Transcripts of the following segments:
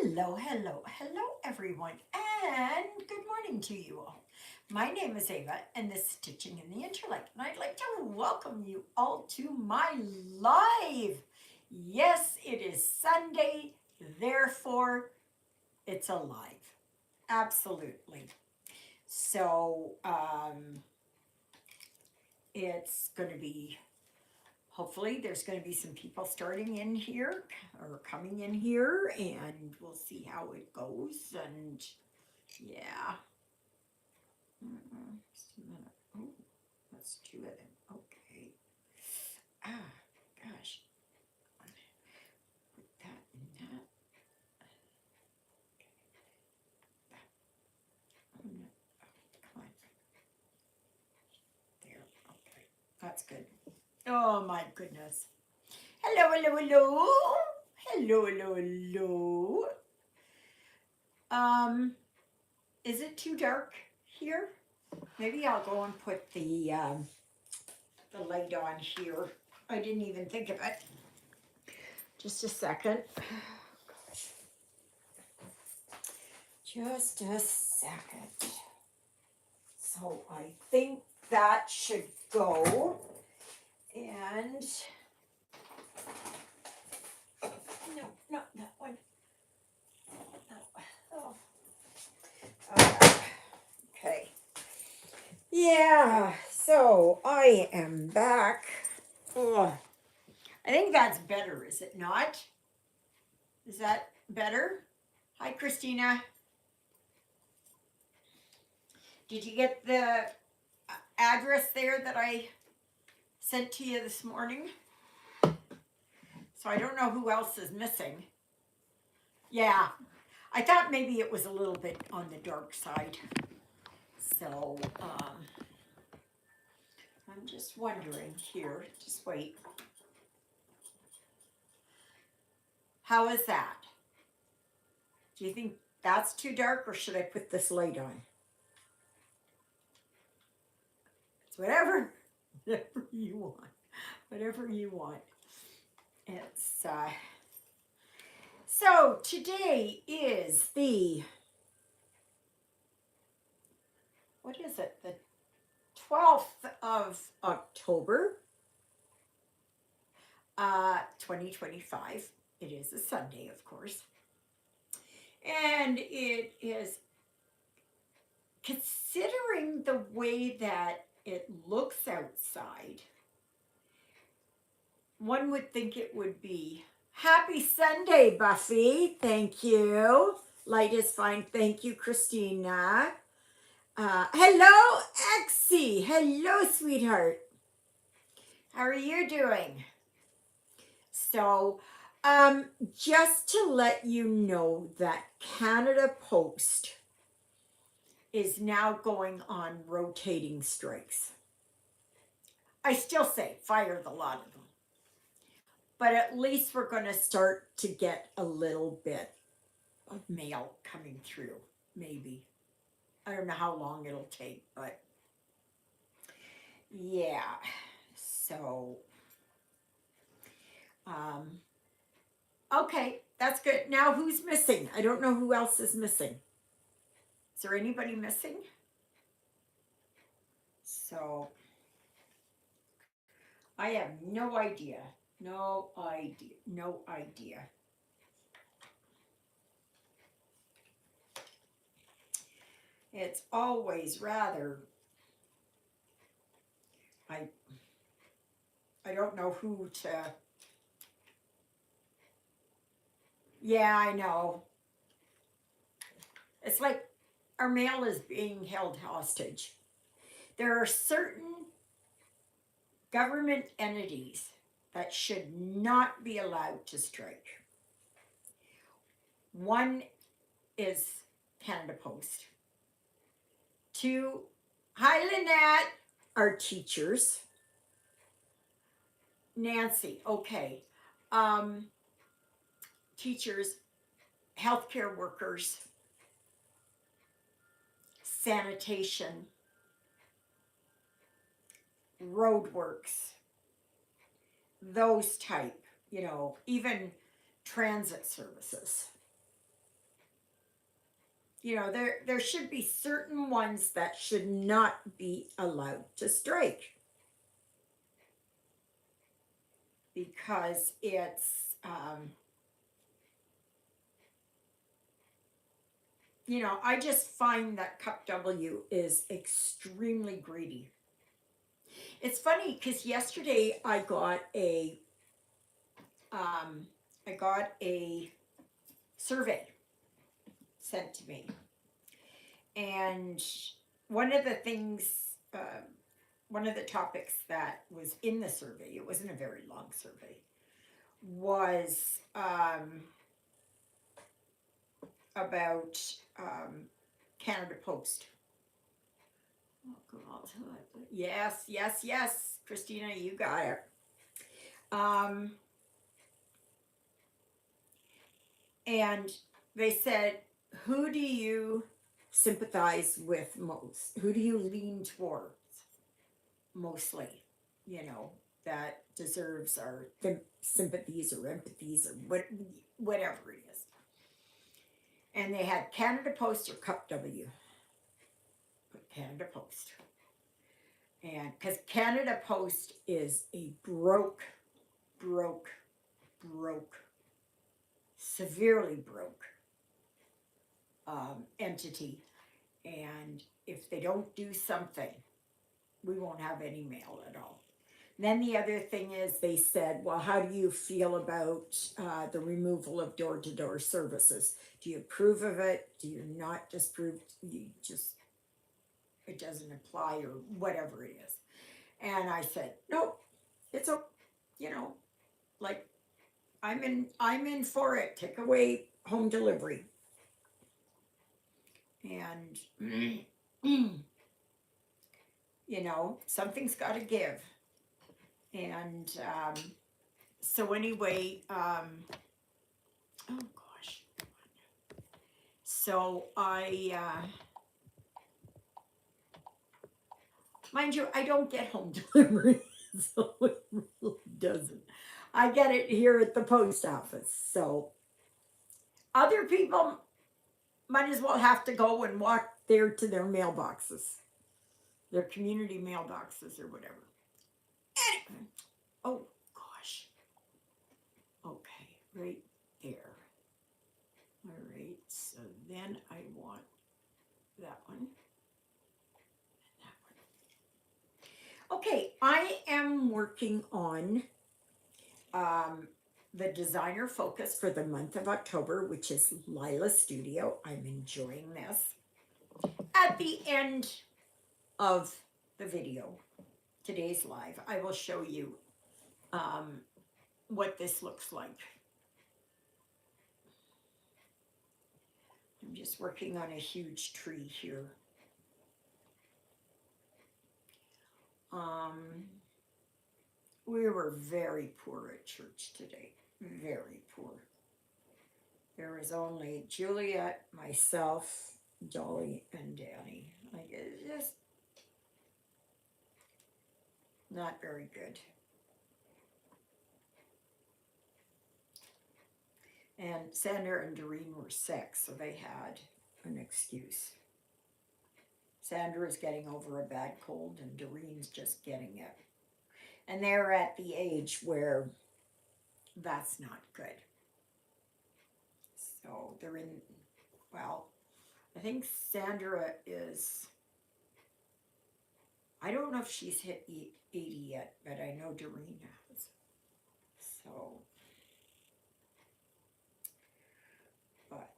Hello, hello, hello, everyone, and good morning to you all. My name is Ava, and this is Teaching in the Interlake, and I'd like to welcome you all to my live. Yes, it is Sunday, therefore, it's alive. Absolutely. So, it's going to be hopefully there's going to be some people starting in here or coming in here, and we'll see how it goes. And yeah. Just a minute. Oh, that's two of them. Okay. Ah, gosh. Put that in that. Oh, no. Oh, come on. There. Okay. That's good. Oh, my goodness. Hello, hello, hello. Hello, hello, hello. Is it too dark here? Maybe I'll go and put the light on here. I didn't even think of it. Just a second. Just a second. So I think that should go. And no, not that one. No. Oh. Okay. Yeah. So I am back. Oh, I think that's better, is it not? Is that better? Hi, Christina. Did you get the address there that I sent to you this morning? So I don't know who else is missing. Yeah, I thought maybe it was a little bit on the dark side. So I'm just wondering here. Just wait. How is that? Do you think that's too dark, or should I put this light on? It's whatever you want. Whatever you want. It's so today is what is it? The 12th of October, 2025. It is a Sunday, of course. And it is, considering the way that it looks outside, one would think it would be happy Sunday, Buffy. Thank you. Light is fine. Thank you, Christina. Hello, Exie. Hello, sweetheart. How are you doing? So, just to let you know that Canada Post is now going on rotating strikes. I still say fire the lot of them. But at least we're going to start to get a little bit of mail coming through, maybe. I don't know how long it'll take, but yeah. So, okay, that's good. Now who's missing? I don't know who else is missing. Is there anybody missing? So, I have no idea. No idea. No idea. It's always rather, I don't know who to. Yeah, I know. It's like our mail is being held hostage. There are certain government entities that should not be allowed to strike. One is Canada Post. Two, hi Lynette, our teachers. Nancy, okay. Teachers, healthcare workers, sanitation, roadworks, those type, even transit services. You know, there should be certain ones that should not be allowed to strike because it's you know, I just find that Cup W is extremely greedy. It's funny because yesterday um, I got a survey sent to me, and one of the things, one of the topics that was in the survey, it wasn't a very long survey, was about Canada Post. Oh, God. Yes, yes, yes, Christina, you got it. And they said, who do you sympathize with most? Who do you lean towards mostly? You know, that deserves our sympathies or empathies or whatever it is. And they had Canada Post or Cup W. Put Canada Post. And because Canada Post is a broke, severely broke entity. And if they don't do something, we won't have any mail at all. Then the other thing is they said, well, how do you feel about the removal of door-to-door services? Do you approve of it? Do you not disapprove? You just, it doesn't apply or whatever it is. And I said, nope, it's a, you know, like I'm in for it. Take away home delivery. And you know, something's got to give. And so anyway, oh gosh. So mind you, I don't get home delivery, so it really doesn't. I get it here at the post office. So other people might as well have to go and walk there to their mailboxes, their community mailboxes or whatever. Anyway, oh gosh. Okay, right there. All right, so then I want that one and that one. Okay, I am working on the designer focus for the month of October, which is Lila Studio. I'm enjoying this. At the end of the video, today's live, I will show you what this looks like. I'm just working on a huge tree here. We were very poor at church today, very poor. There was only Juliet, myself, Dolly, and Danny. Like, it's just not very good. And Sandra and Doreen were sick, so they had an excuse. Sandra's getting over a bad cold, and Doreen's just getting it. And they're at the age where that's not good. So they're in, well, I think Sandra is, I don't know if she's hit 80 yet, but I know Doreen has. So, but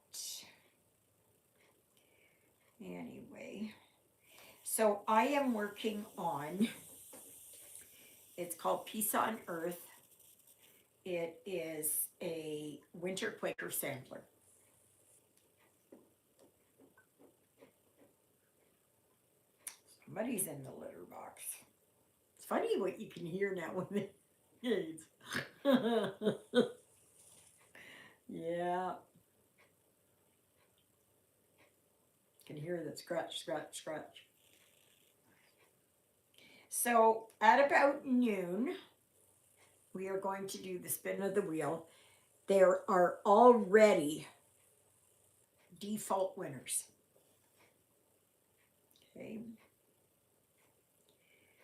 anyway, so I am working on, it's called Peace on Earth. It is a winter Quaker sampler. Somebody's in the litter box. It's funny what you can hear now when it is. Yeah. You can hear the scratch, scratch, scratch. So at about noon, we are going to do the spin of the wheel. There are already default winners. Okay.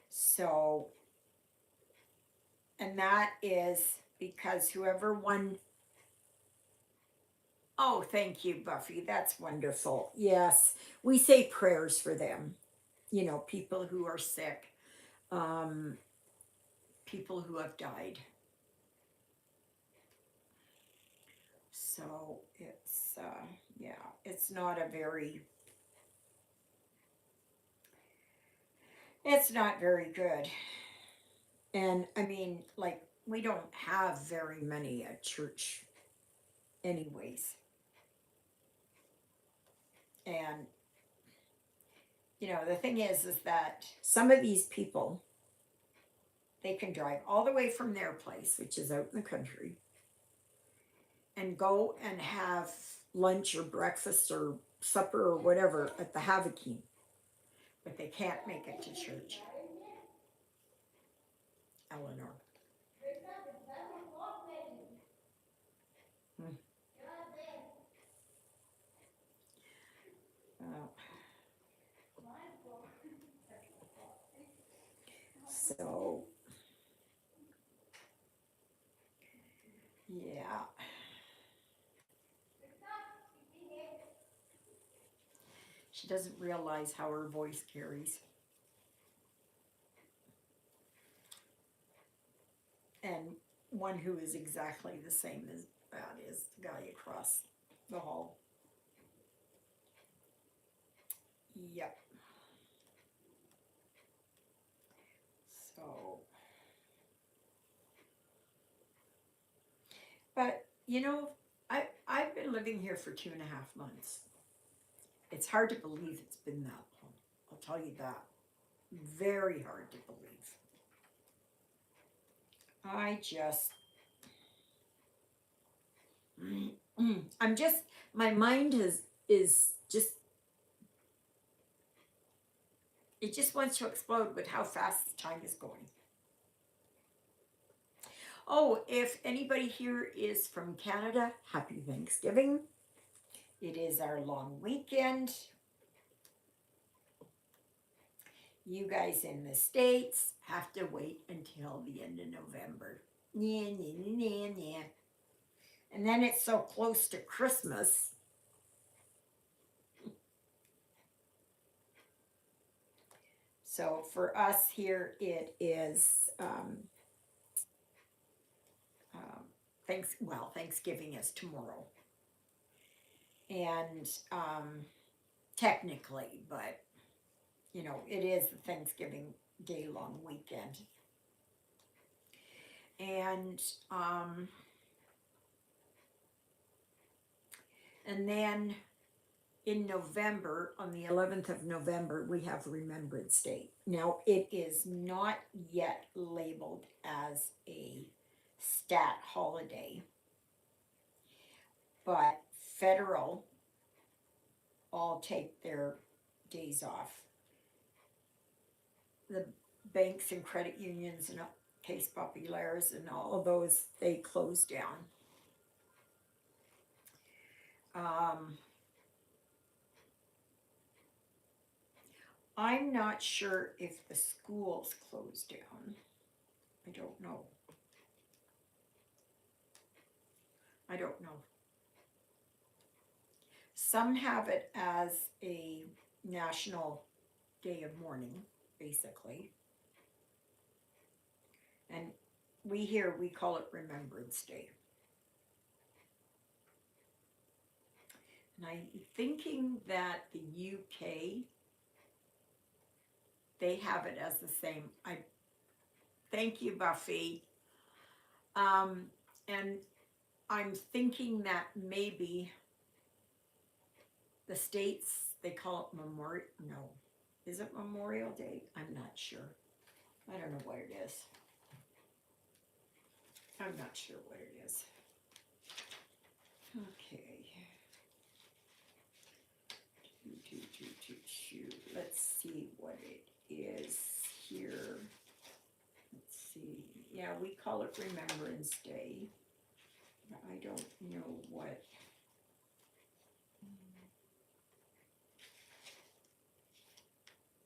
So, and that is because whoever won. Oh, thank you, Buffy. That's wonderful. Yes, we say prayers for them. You know, people who are sick, um, people who have died. So yeah, it's not a very, it's not very good. And I mean, like, we don't have very many at church, anyways. And, you know, the thing is that some of these people, they can drive all the way from their place, which is out in the country, and go and have lunch or breakfast or supper or whatever at the Havakeen, but they can't make it to church. Eleanor. Hmm. Oh. So, yeah. She doesn't realize how her voice carries. And one who is exactly the same as that is the guy across the hall. Yep. So, but you know, I've been living here for 2.5 months. It's hard to believe it's been that long. I'll tell you that. Very hard to believe. I just, I'm just, my mind is just, it just wants to explode with how fast the time is going. Oh, if anybody here is from Canada, happy Thanksgiving. It is our long weekend. You guys in the States have to wait until the end of November. Yeah, yeah, yeah, yeah. And then it's so close to Christmas. So for us here, it is Thanksgiving is tomorrow, and technically, but you know, it is the Thanksgiving day long weekend, and um, and then in November, on the 11th of November, we have Remembrance Day. Now, it is not yet labeled as a stat holiday, but federal all take their days off. The banks and credit unions and Case Populares and all of those, they close down. I'm not sure if the schools close down. I don't know. I don't know. Some have it as a national day of mourning, basically. And we call it Remembrance Day. And I'm thinking that the UK, they have it as the same. Thank you, Buffy. And I'm thinking that maybe the States, they call it Memorial, no. Is it Memorial Day? I'm not sure. I don't know what it is. I'm not sure what it is. Okay. Let's see what it is here. Let's see. Yeah, we call it Remembrance Day. I don't know what.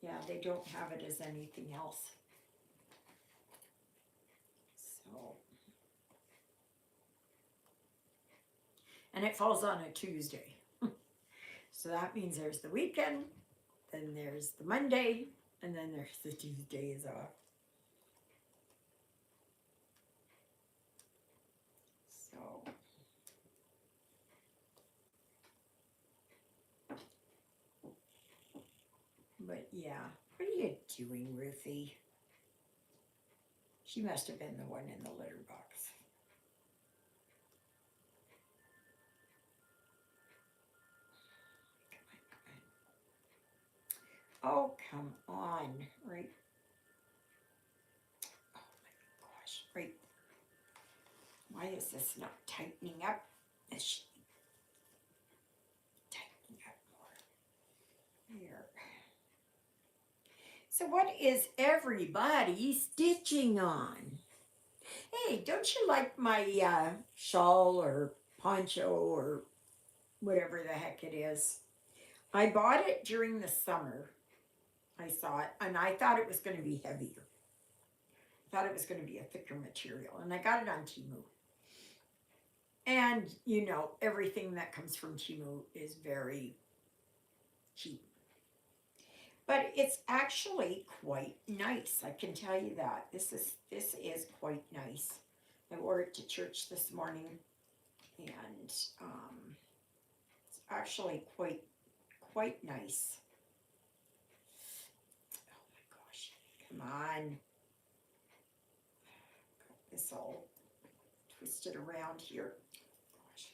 Yeah, they don't have it as anything else. So, and it falls on a Tuesday. So that means there's the weekend, then there's the Monday, and then there's the Tuesdays off. So, but yeah, what are you doing, Ruthie? She must have been the one in the litter box. Oh, come on, right? Oh my gosh, right. Why is this not tightening up? Is she tightening up more? Here. So what is everybody stitching on? Hey, don't you like my shawl or poncho or whatever the heck it is? I bought it during the summer. I saw it, and I thought it was going to be heavier. I thought it was going to be a thicker material, and I got it on Temu. And, you know, everything that comes from Temu is very cheap. But it's actually quite nice, I can tell you that. This is quite nice. I wore it to church this morning, and it's actually quite nice. Oh my gosh, come on. Got this all twisted around here. Gosh.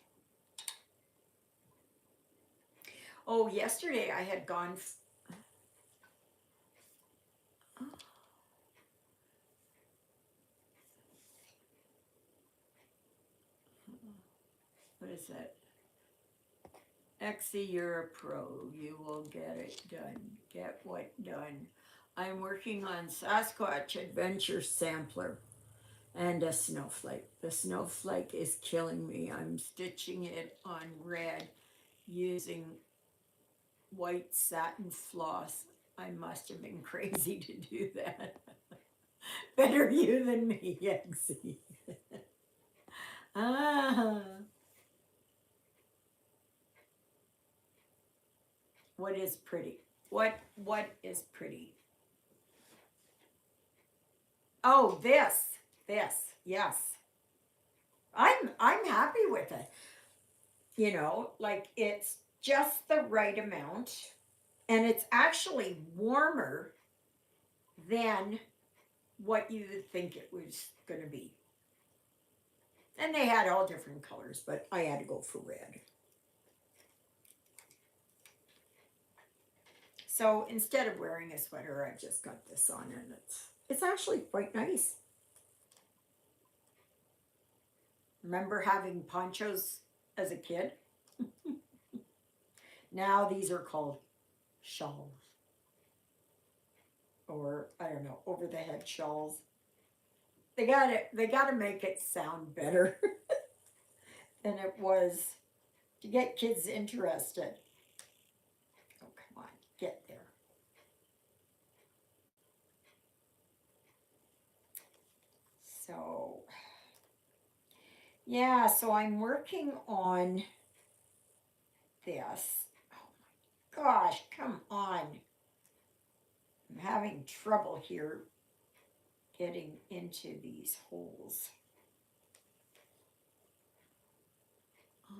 Oh, yesterday I had gone... What is that? Exie, you're a pro. You will get it done. Get what done? I'm working on Sasquatch Adventure Sampler and a snowflake. The snowflake is killing me. I'm stitching it on red using white satin floss. I must have been crazy to do that. Better you than me, Exie. Ah. What is pretty? What is pretty? Oh, this, yes. I'm happy with it. You know, like it's just the right amount, and it's actually warmer than what you would think it was going to be. And they had all different colors, but I had to go for red. So instead of wearing a sweater, I just got this on, and it's actually quite nice. Remember having ponchos as a kid? Now these are called shawls. Or, I don't know, over the head shawls. They gotta make it sound better than it was to get kids interested. Oh, come on, get there. So, yeah, so I'm working on this. Oh my gosh, come on. I'm having trouble here getting into these holes. Oh.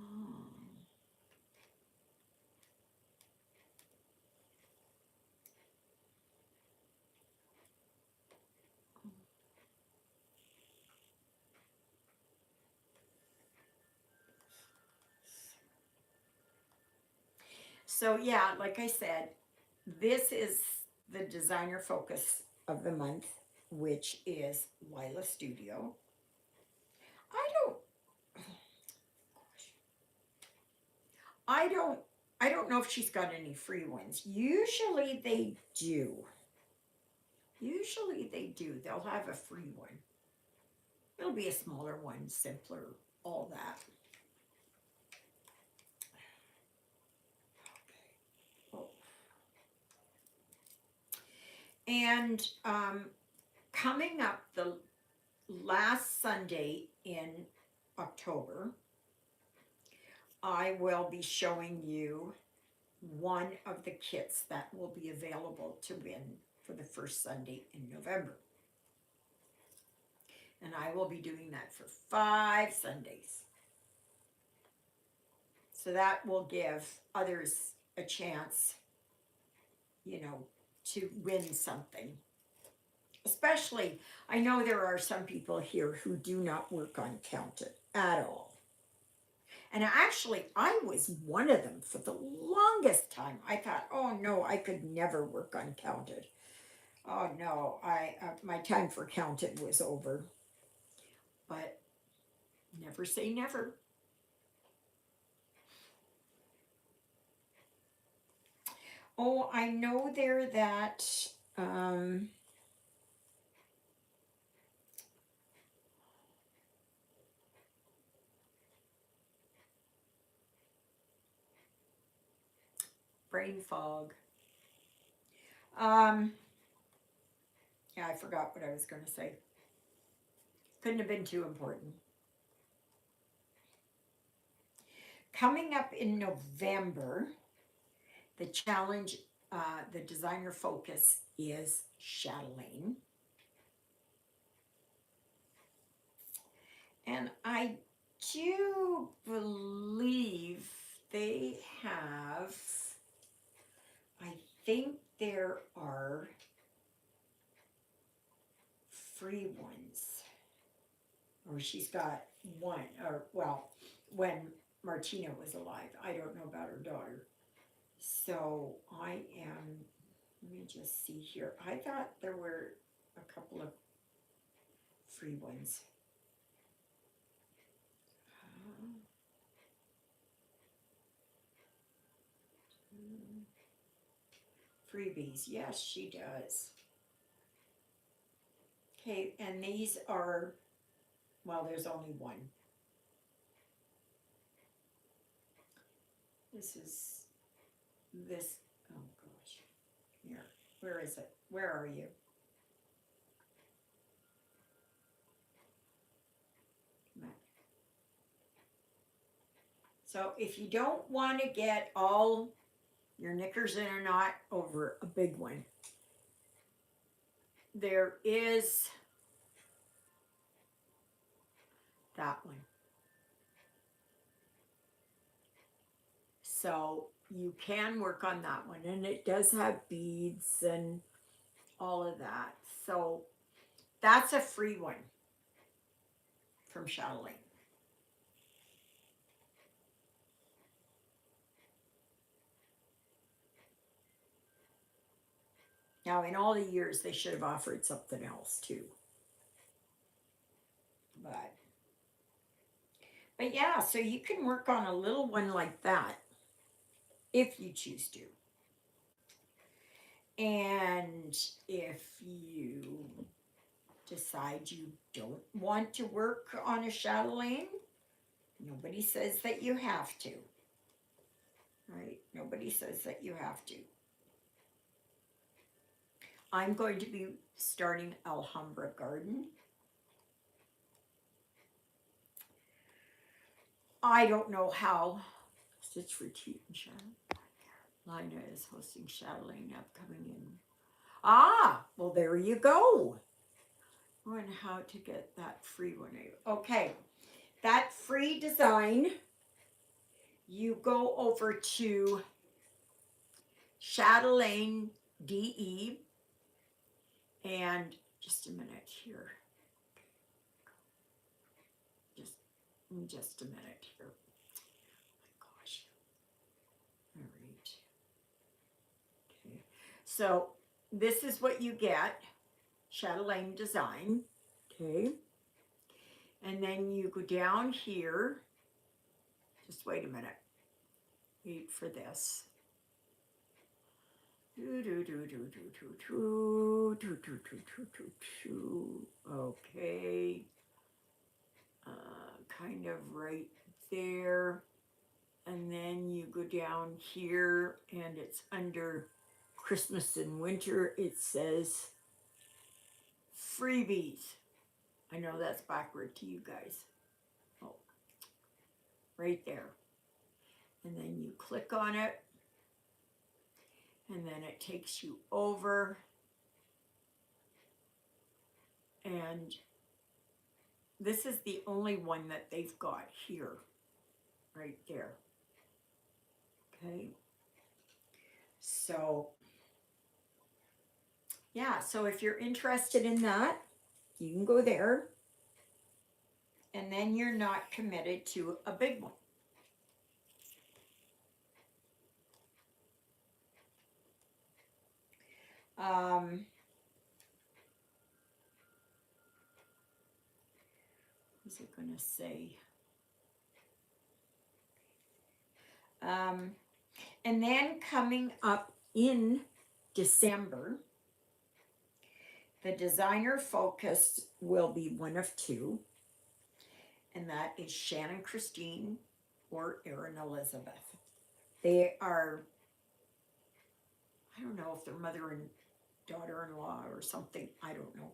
So yeah, like I said, this is the designer focus of the month, which is Lila Studio. I don't know if she's got any free ones. Usually they do. They'll have a free one. It'll be a smaller one, simpler, all that. Okay. Oh. And coming up the last Sunday in October, I will be showing you one of the kits that will be available to win for the first Sunday in November. And I will be doing that for 5 Sundays. So that will give others a chance, you know, to win something. Especially, I know there are some people here who do not work on Counted at all. And actually, I was one of them for the longest time. I thought, oh no, I could never work on Counted. Oh no, my time for Counted was over. But never say never. Oh, I know there that brain fog. Yeah, I forgot what I was going to say. Couldn't have been too important. Coming up in November, the challenge, the designer focus is chatelaine. And I do believe they have, I think there are free ones. Or she's got one, or well, when Martina was alive. I don't know about her daughter. So I am, let me just see here. I thought there were a couple of free ones. Freebies, yes, she does. Okay, and these are, well, there's only one. This is this, oh gosh, here, where is it? Where are you? So if you don't want to get all your knickers in a knot over a big one, there is that one. So you can work on that one, and it does have beads and all of that. So that's a free one from Chatelaine. Now, in all the years, they should have offered something else too. But yeah, so you can work on a little one like that if you choose to. And if you decide you don't want to work on a chatelaine, nobody says that you have to. Right? Nobody says that you have to. I'm going to be starting Alhambra Garden. I don't know how. Stitch Retreat and Chatelaine. Lina is hosting Chatelaine upcoming in. Ah, well, there you go. And how to get that free one. Okay, that free design, you go over to Chatelaine DE, and just a minute here. Just a minute here. Oh my gosh. All right. Okay. So this is what you get, Chatelaine design. Okay. And then you go down here. Just wait a minute. Wait for this. Okay. Kind of right there. And then you go down here and it's under Christmas and winter, it says freebies. I know that's backward to you guys. Oh, right there. And then you click on it, and then it takes you over, and this is the only one that they've got here, right there. Okay. So, yeah, so if you're interested in that, you can go there, and then you're not committed to a big one. What's it going to say? And then coming up in December, the designer focus will be one of two, and that is Shannon Christine or Erin Elizabeth. They are, I don't know if they're mother and daughter-in-law or something, I don't know,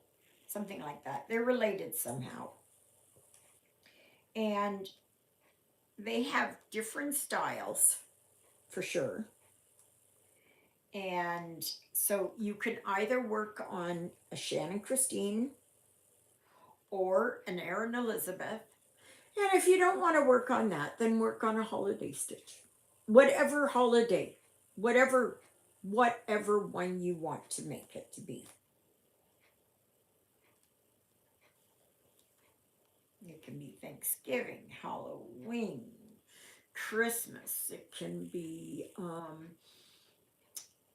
something like that. They're related somehow. And they have different styles, for sure. And so you can either work on a Shannon Christine or an Erin Elizabeth. And if you don't want to work on that, then work on a holiday stitch. Whatever holiday, whatever one you want to make it to be. It can be Thanksgiving, Halloween, Christmas. It can be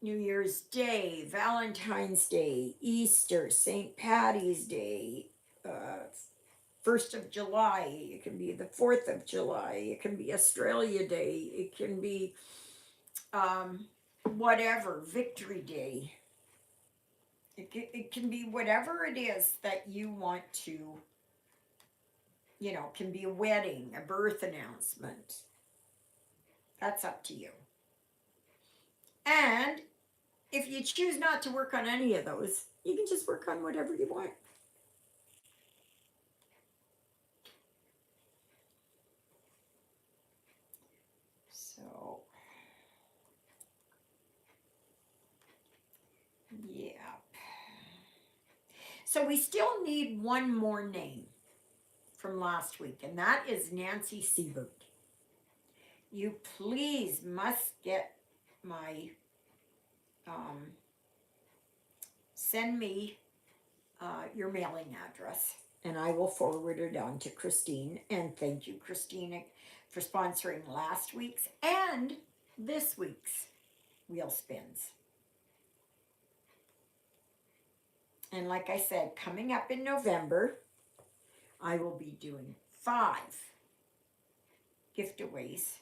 New Year's Day, Valentine's Day, Easter, St. Patty's Day, 1st of July. It can be the 4th of July. It can be Australia Day. It can be whatever, Victory Day. It can be whatever it is that you want to, you know, can be a wedding, a birth announcement. That's up to you. And if you choose not to work on any of those, you can just work on whatever you want. So, yeah. So we still need one more name from last week, and that is Nancy Siebert. You please must get my, send me your mailing address, and I will forward it on to Christine. And thank you, Christine, for sponsoring last week's and this week's Wheel Spins. And like I said, coming up in November, I will be doing 5 giveaways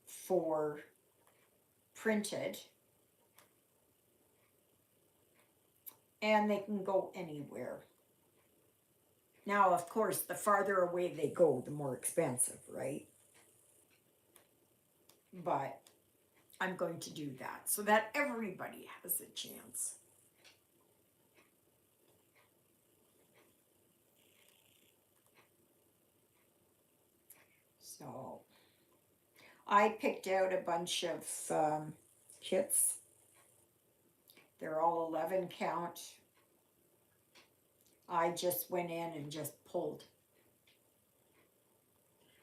for printed, and they can go anywhere. Now, of course, the farther away they go, the more expensive, right? But I'm going to do that so that everybody has a chance. So I picked out a bunch of kits. They're all 11 count. I just went in and just pulled.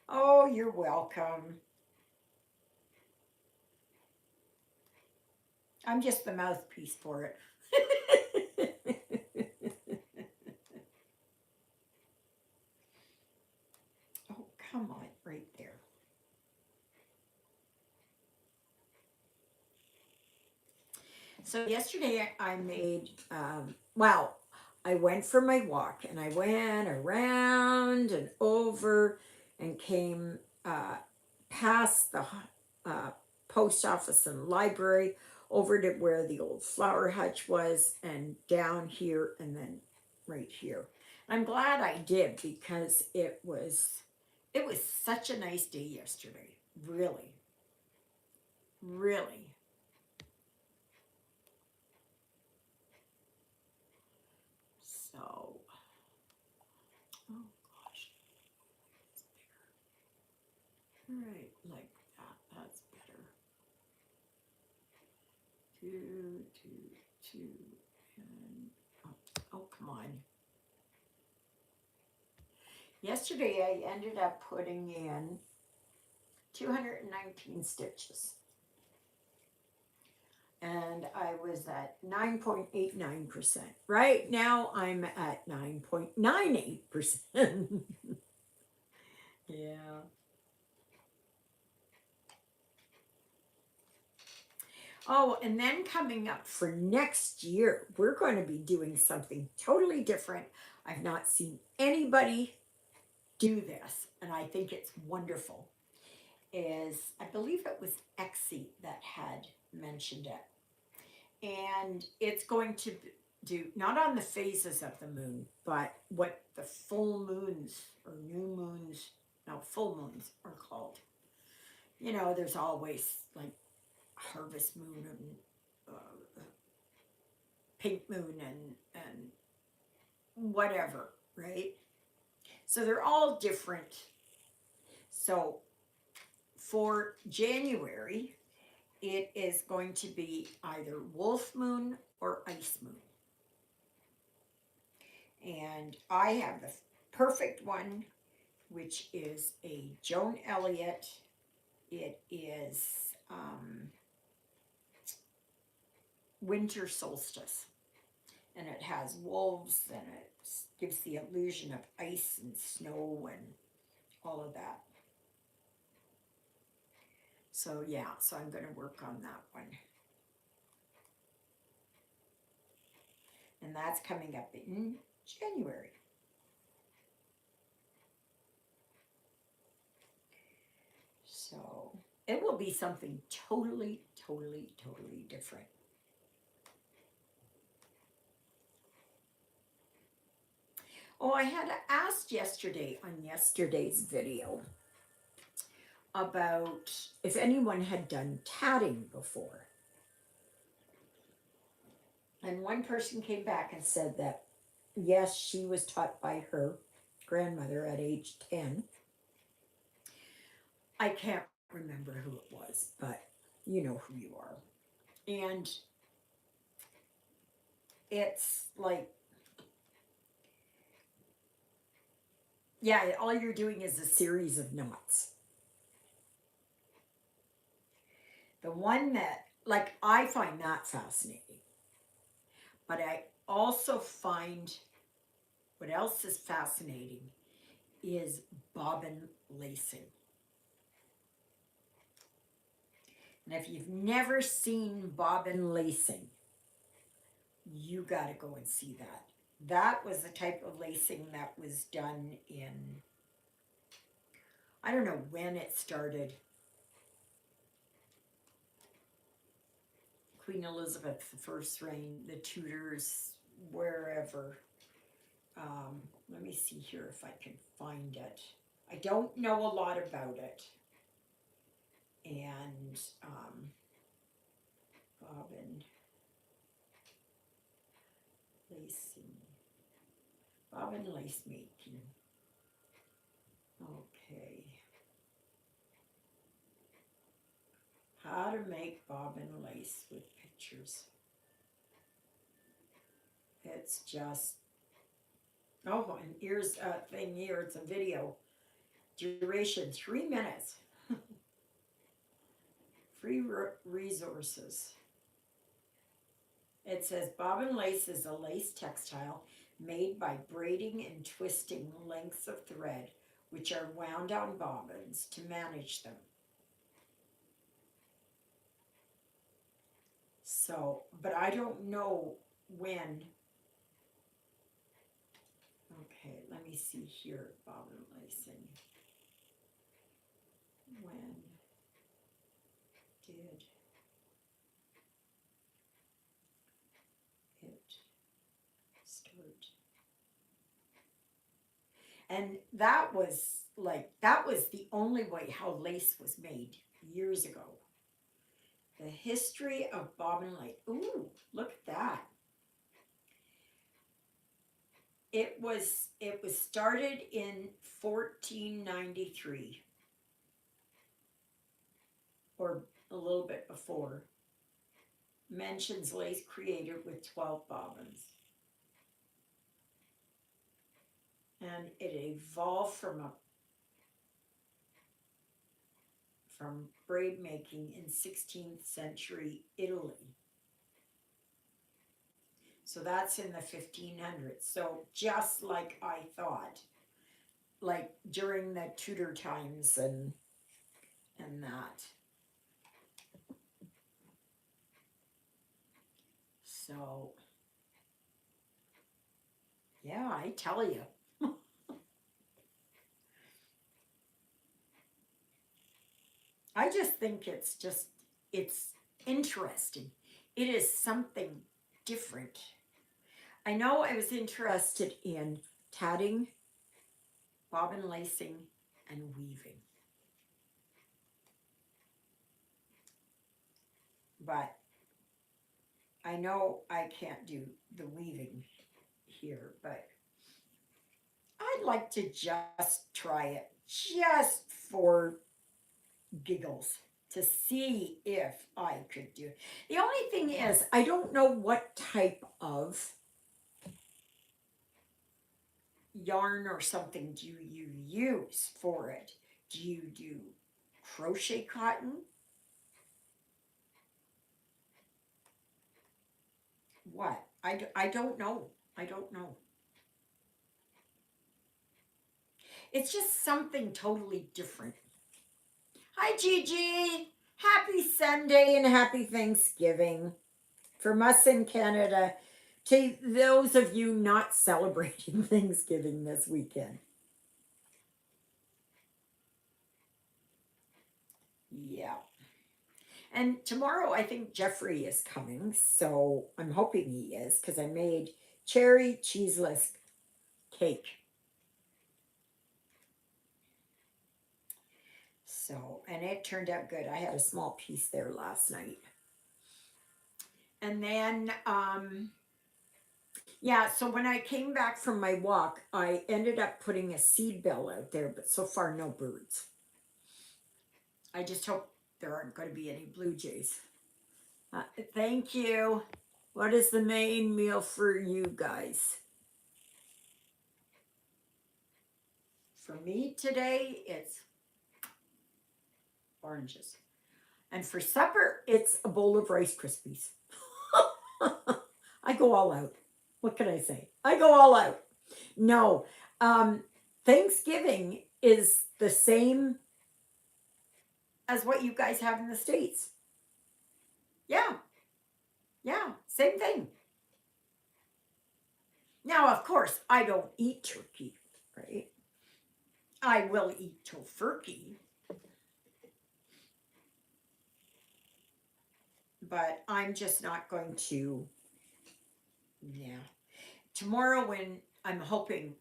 Oh, you're welcome. I'm just the mouthpiece for it. Oh, come on, right there. So yesterday I made, well, I went for my walk, and I went around and over and came past the post office and library, over to where the old flower hutch was, and down here, and then right here. I'm glad I did, because it was such a nice day yesterday. Really. Really. 2, 2, 2, and oh, come on. Yesterday I ended up putting in 219 stitches. And I was at 9.89%. Right now I'm at 9.98%. Yeah. Oh, and then coming up for next year, we're going to be doing something totally different. I've not seen anybody do this, and I think it's wonderful. I believe it was Exie that had mentioned it. And it's going to do, not on the phases of the moon, but what the full moons or new moons, no, full moons are called. You know, there's always like harvest moon and pink moon and whatever, right? So they're all different. So for January, it is going to be either wolf moon or ice moon. And I have the perfect one, which is a Joan Elliott. It is winter solstice. And it has wolves, and it gives the illusion of ice and snow and all of that. So yeah, so I'm going to work on that one. And that's coming up in January. So it will be something totally, totally, totally different. Oh, I had asked yesterday on yesterday's video about if anyone had done tatting before. And one person came back and said that, yes, she was taught by her grandmother at age 10. I can't remember who it was, but you know who you are. And it's like, yeah, all you're doing is a series of knots. The one that, like, I find that fascinating. But I also find what else is fascinating is bobbin lacing. And if you've never seen bobbin lacing, you got to go and see that. That was the type of lacing that was done in, I don't know when it started. Queen Elizabeth I's reign, the Tudors, wherever. Let me see here if I can find it. I don't know a lot about it. And bobbin lacing. Bobbin lace making. Okay. How to make bobbin lace with pictures. It's just, oh, and here's a thing here, it's a video. Duration 3 minutes. Free resources. It says bobbin lace is a lace textile made by braiding and twisting lengths of thread which are wound on bobbins to manage them. So, but I don't know when. Okay, let me see here, bobbin lacing. When did it start? And that was like, that was the only way how lace was made years ago. The history of bobbin lace. Ooh, look at that. It was started in 1493 or a little bit before. mentions lace created with 12 bobbins. And it evolved from braid making in 16th century Italy. So that's in the 1500s. So just like I thought, like during the Tudor times and that. So yeah, I tell you. I just think it's interesting. It is something different. I know I was interested in tatting, bobbin lacing, and weaving. But I know I can't do the weaving here, but I'd like to just try it just for giggles to see if I could do it. The only thing is, I don't know what type of yarn or something do you use for it. Do you do crochet cotton? What? I don't know. I don't know. It's just something totally different. Hi, Gigi. Happy Sunday and happy Thanksgiving from us in Canada to those of you not celebrating Thanksgiving this weekend. Yeah. And tomorrow I think Jeffrey is coming, so I'm hoping he is because I made cherry cheeseless cake. So, and it turned out good. I had a small piece there last night. And then, yeah, so when I came back from my walk, I ended up putting a seed bell out there, but so far no birds. I just hope there aren't going to be any blue jays. Thank you. What is the main meal for you guys? For me today, it's oranges. And for supper, it's a bowl of Rice Krispies. I go all out. What can I say? I go all out. No, Thanksgiving is the same as what you guys have in the States. Yeah, yeah, same thing. Now, of course, I don't eat turkey, right? I will eat tofurkey, but I'm just not going to. Yeah. Tomorrow, when I'm hoping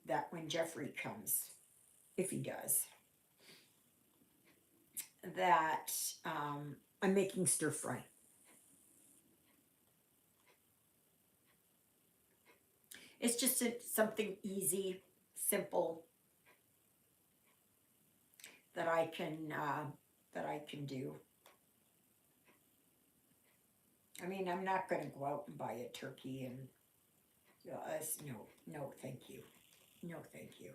that when Jeffrey comes, if he does, that I'm making stir fry. It's just something easy, simple that I can do. I mean, I'm not going to go out and buy a turkey and no, thank you, no, thank you.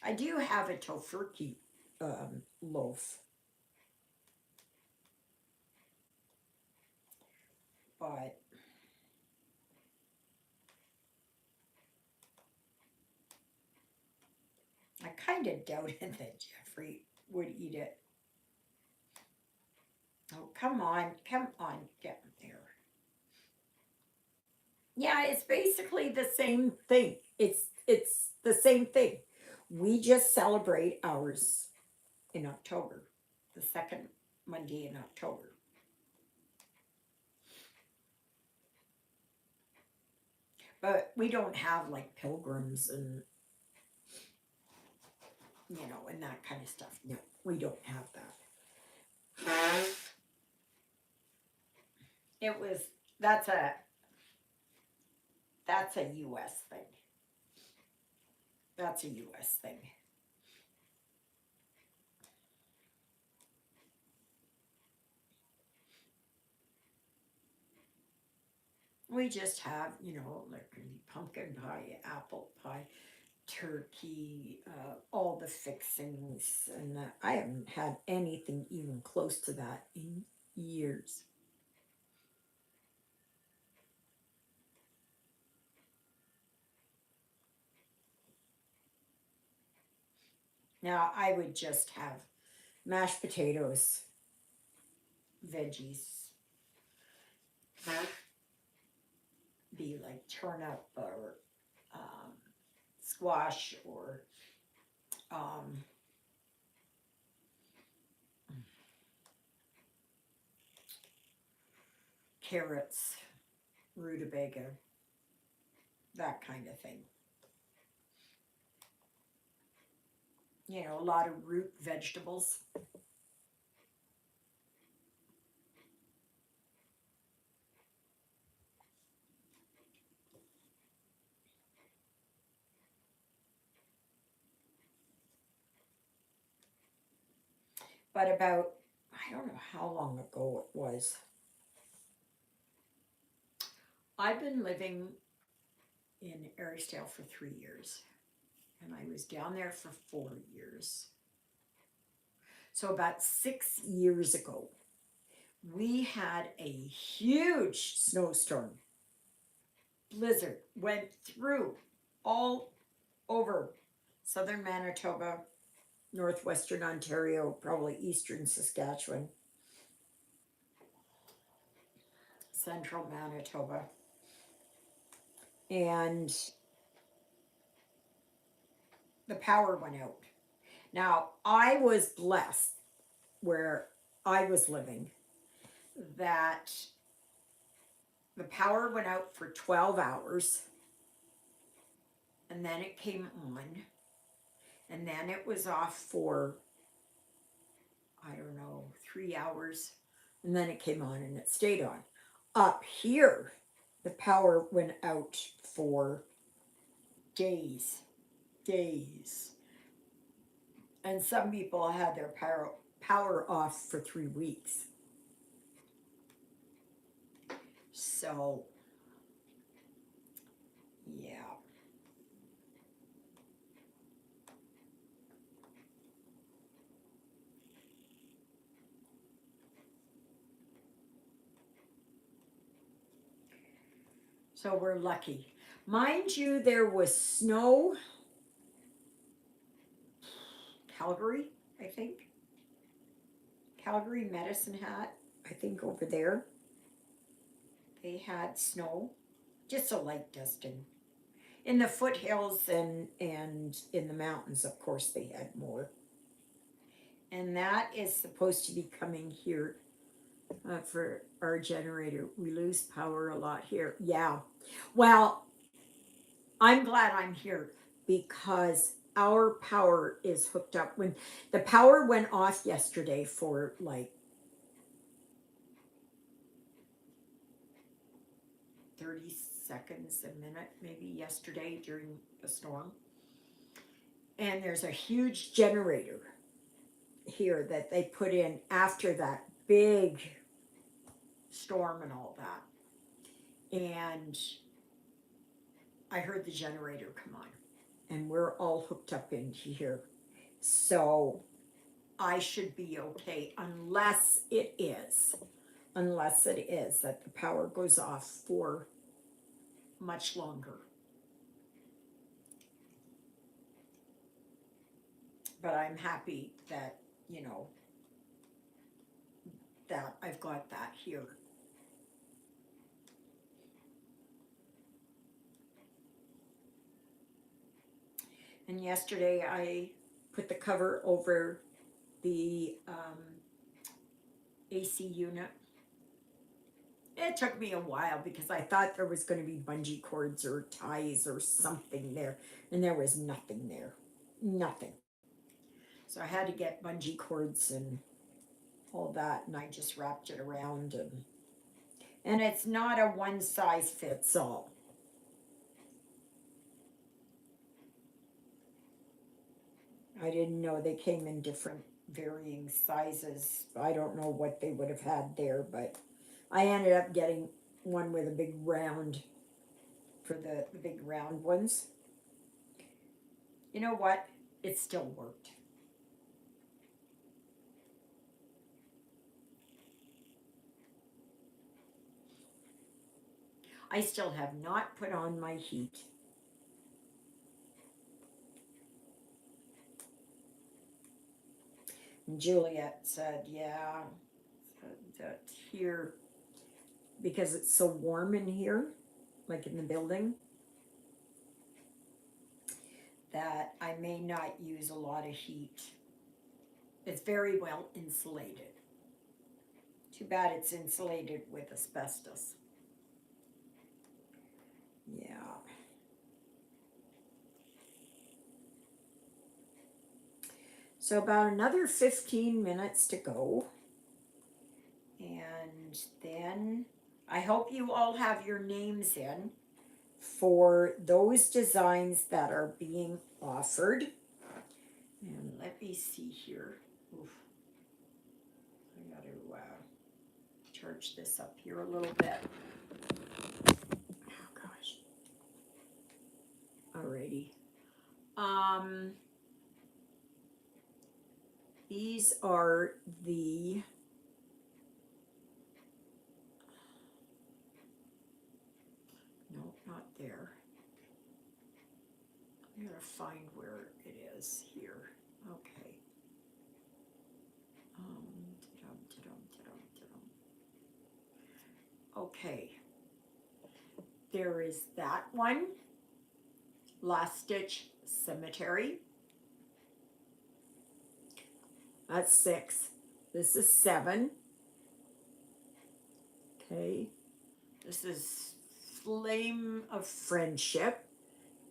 I do have a tofurkey loaf, but I kind of doubted that Jeffrey would eat it. Oh, come on, get there. Yeah, it's basically the same thing. It's the same thing. We just celebrate ours in October, the second Monday in October. But we don't have like pilgrims and and that kind of stuff. No, we don't have that. It was that's a US thing. That's a US thing. We just have, like pumpkin pie, apple pie, turkey, all the fixings, and I haven't had anything even close to that in years. Now I would just have mashed potatoes, veggies, be like turnip or um, squash or um, carrots, rutabaga, that kind of thing. A lot of root vegetables. But about, I don't know how long ago it was. I've been living in Arisdale for 3 years, and I was down there for 4 years. So about 6 years ago, we had a huge snowstorm. Blizzard went through all over southern Manitoba, northwestern Ontario, probably eastern Saskatchewan, central Manitoba. And the power went out. Now, I was blessed where I was living that the power went out for 12 hours and then it came on and then it was off for, I don't know, 3 hours and then it came on and it stayed on. Up here, the power went out for days. And some people had their power off for 3 weeks. So, yeah. So we're lucky. Mind you, there was snow, Calgary, I think. Calgary, Medicine Hat, I think over there. They had snow, just a light dusting. In the foothills and in the mountains, of course, they had more. And that is supposed to be coming here for our generator. We lose power a lot here. Yeah. Well, I'm glad I'm here because our power is hooked up. When the power went off yesterday for like 30 seconds, a minute, maybe yesterday during the storm. And there's a huge generator here that they put in after that big storm and all that. And I heard the generator come on, and we're all hooked up into here. So I should be okay unless it is that the power goes off for much longer. But I'm happy that, that I've got that here. And yesterday I put the cover over the AC unit. It took me a while because I thought there was going to be bungee cords or ties or something there, and there was nothing there. Nothing. So I had to get bungee cords and all that, and I just wrapped it around, and it's not a one size fits all. I didn't know they came in different varying sizes. I don't know what they would have had there, but I ended up getting one with a big round for the big round ones. You know what? It still worked. I still have not put on my heat. And Juliet said, yeah, that here, because it's so warm in here, like in the building, that I may not use a lot of heat. It's very well insulated. Too bad it's insulated with asbestos. Yeah. So about another 15 minutes to go. And then I hope you all have your names in for those designs that are being offered. And let me see here. Oof. I got to charge this up here a little bit. Oh gosh. Alrighty. These are the no, not there. I'm gonna find where it is here. Okay. Okay. There is that one. Last Stitch Cemetery. That's 6. This is 7. Okay. This is Flame of Friendship.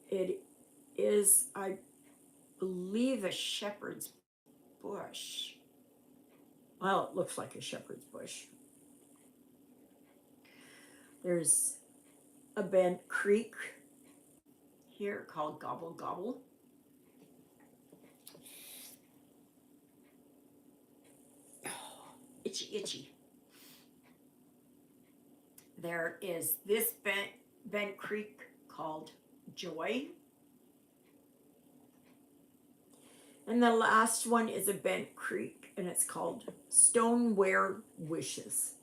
It is, I believe, a shepherd's bush. Well, it looks like a shepherd's bush. There's a bent creek here called Gobble Gobble. Oh, itchy, itchy. There is this bent creek called Joy. And the last one is a bent creek, and it's called Stoneware Wishes.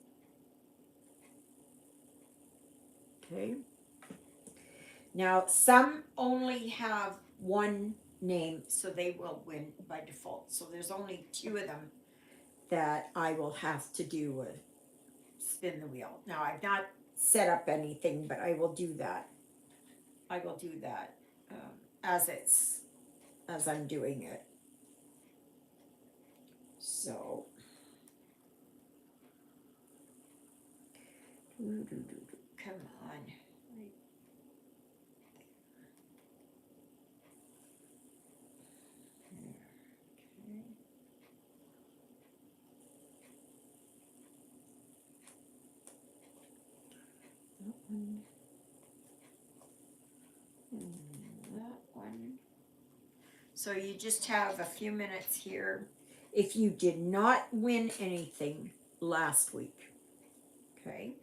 Okay. Now, some only have one name, so they will win by default. So there's only 2 of them that I will have to do a spin the wheel. Now, I've not set up anything, but I will do that. I will do that as I'm doing it. So, come on. That one. So you just have a few minutes here. If you did not win anything last week, okay,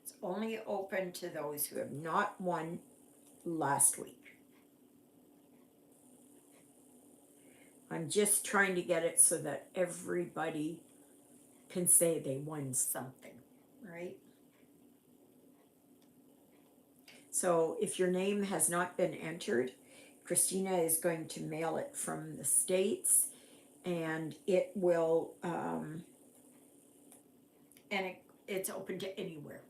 it's only open to those who have not won last week. I'm just trying to get it so that everybody can say they won something, right? So if your name has not been entered, Christina is going to mail it from the States, and it will, it's open to anywhere.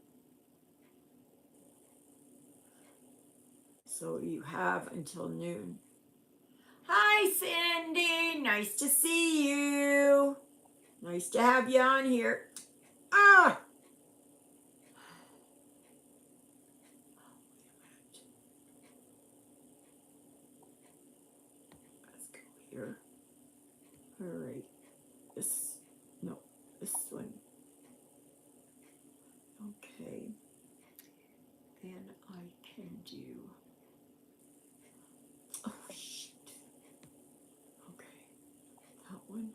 So you have until noon. Hi, Cindy. Nice to see you. Nice to have you on here. Ah! Let's go here. All right. This one. Okay. Then I can do. Oh, shit. Okay. That one.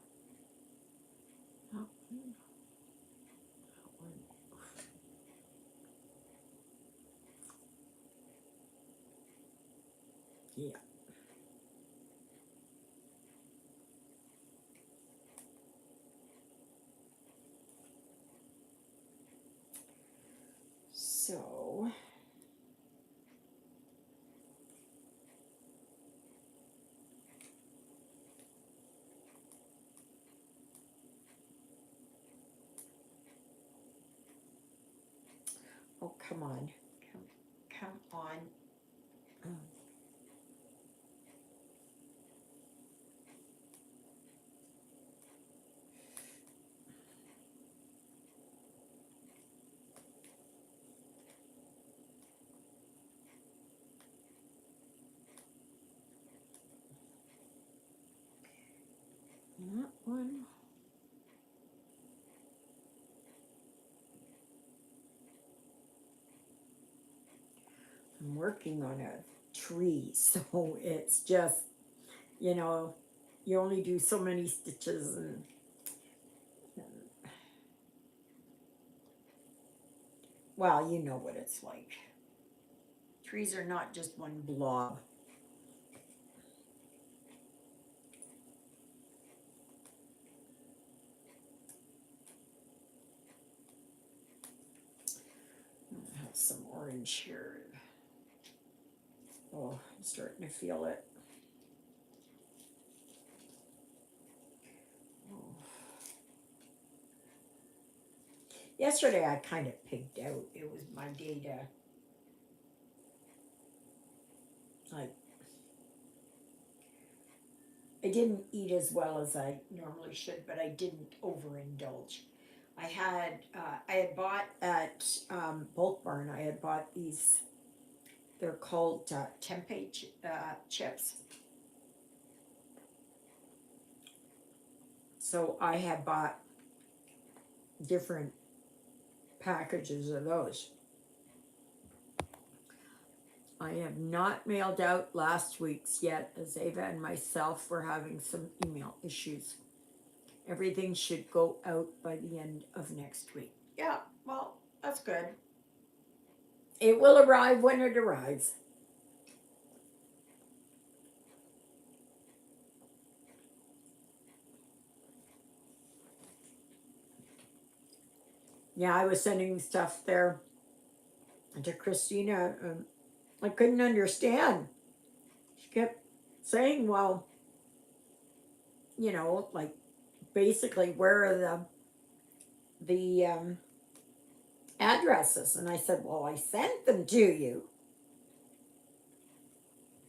That one. That one. Yeah. So, oh, come on. Come on. Oh. That one. I'm working on a tree, so it's just, you know, you only do so many stitches and well, you know what it's like. Trees are not just one blob. I have some orange here. Oh, I'm starting to feel it. Oh. Yesterday I kind of pigged out. It was my day to like I didn't eat as well as I normally should, but I didn't overindulge. I had bought at Bulk Barn. I had bought these. They're called tempeh chips. So I had bought different packages of those. I have not mailed out last week's yet, as Ava and myself were having some email issues. Everything should go out by the end of next week. Yeah, well, that's good. It will arrive when it arrives. Yeah, I was sending stuff there to Christina. I couldn't understand. She kept saying, well, you know, like basically where are the addresses? And I said, well, I sent them to you.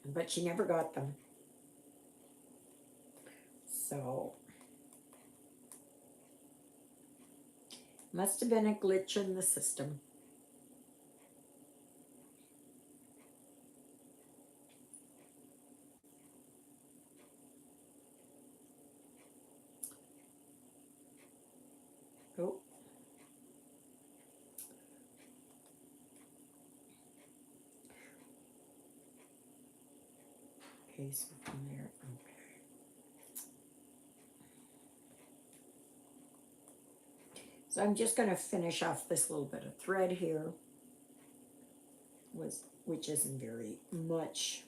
But she never got them. So, must have been a glitch in the system. Oh. Okay, so from there, okay. So I'm just going to finish off this little bit of thread here, which isn't very much.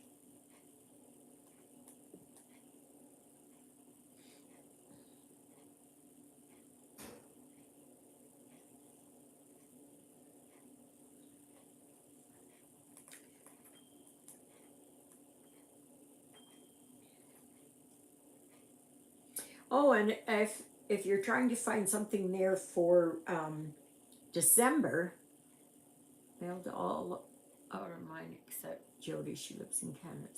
Oh, and if you're trying to find something there for December, mailed all out of mine except Jody. She lives in Canada.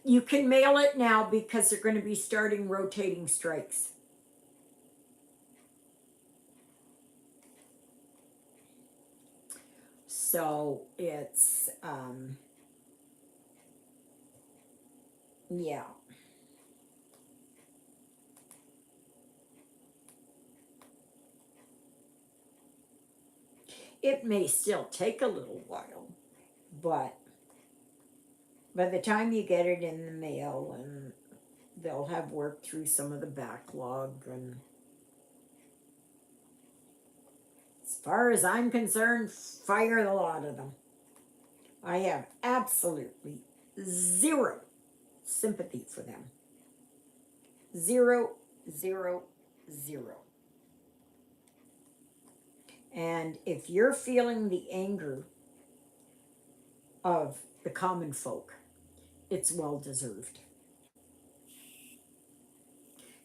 You can mail it now because they're going to be starting rotating strikes. So it's yeah. It may still take a little while, but by the time you get it in the mail and they'll have worked through some of the backlog, and as far as I'm concerned, fire the lot of them. I have absolutely zero sympathy for them. Zero, zero, zero. And if you're feeling the anger of the common folk, it's well deserved.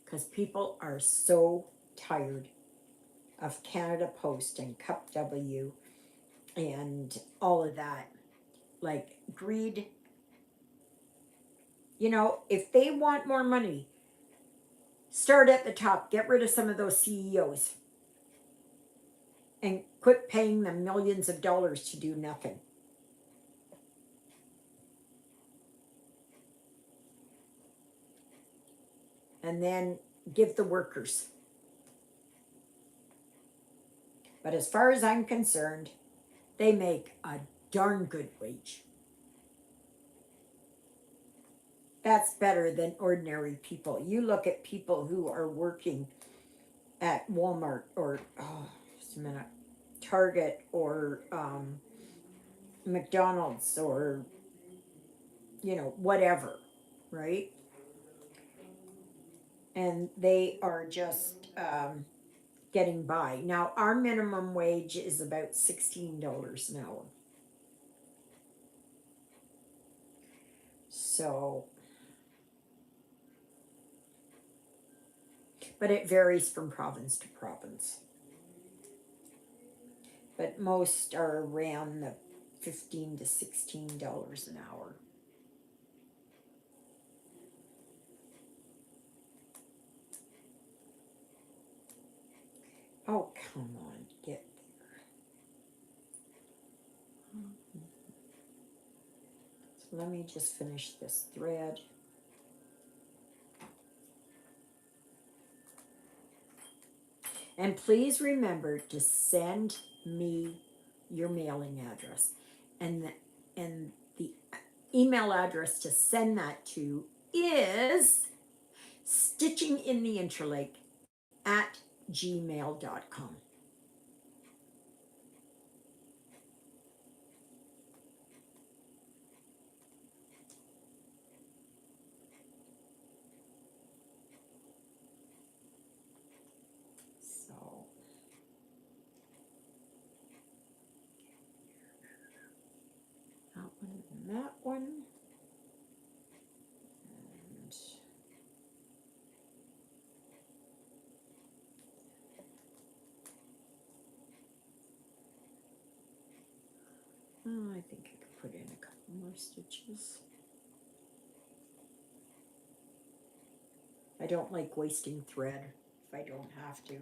Because people are so tired of Canada Post and Cup W and all of that. Like greed. You know, if they want more money, start at the top. Get rid of some of those CEOs. And quit paying them millions of dollars to do nothing. And then give the workers. But as far as I'm concerned, they make a darn good wage. That's better than ordinary people. You look at people who are working at Walmart or, just a minute, Target or McDonald's or, you know, whatever, right? And they are just getting by. Now, our minimum wage is about $16 an hour. So, but it varies from province to province. But most are around the $15 to $16 an hour. Oh, come on, get there. So let me just finish this thread. And please remember to send me your mailing address. And the email address to send that to is stitching in the Interlake at gmail.com. So that one and that one. And I think I could put in a couple more stitches. I don't like wasting thread if I don't have to.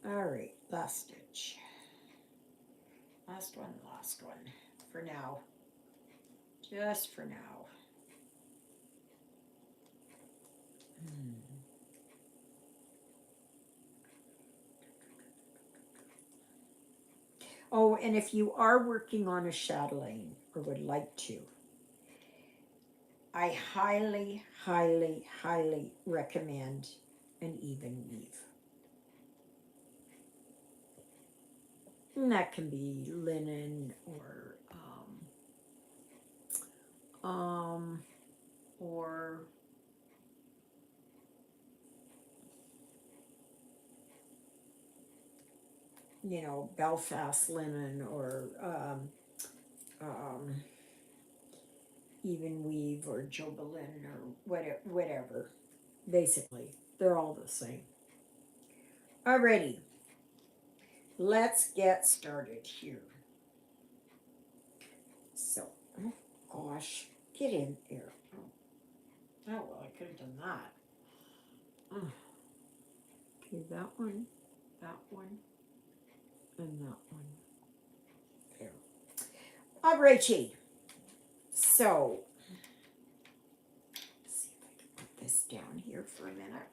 All right, last stitch. Last one for now. Just for now. Oh, and if you are working on a chatelaine or would like to, I highly, highly, highly recommend an even weave. And that can be linen or you know, Belfast linen or even weave or Jobelin or whatever. Basically, they're all the same. Alrighty, let's get started here. So, oh gosh, get in there. Oh well, I could have done that. Okay, that one, and that one. There. Alrighty. So, let's see if I can put this down here for a minute.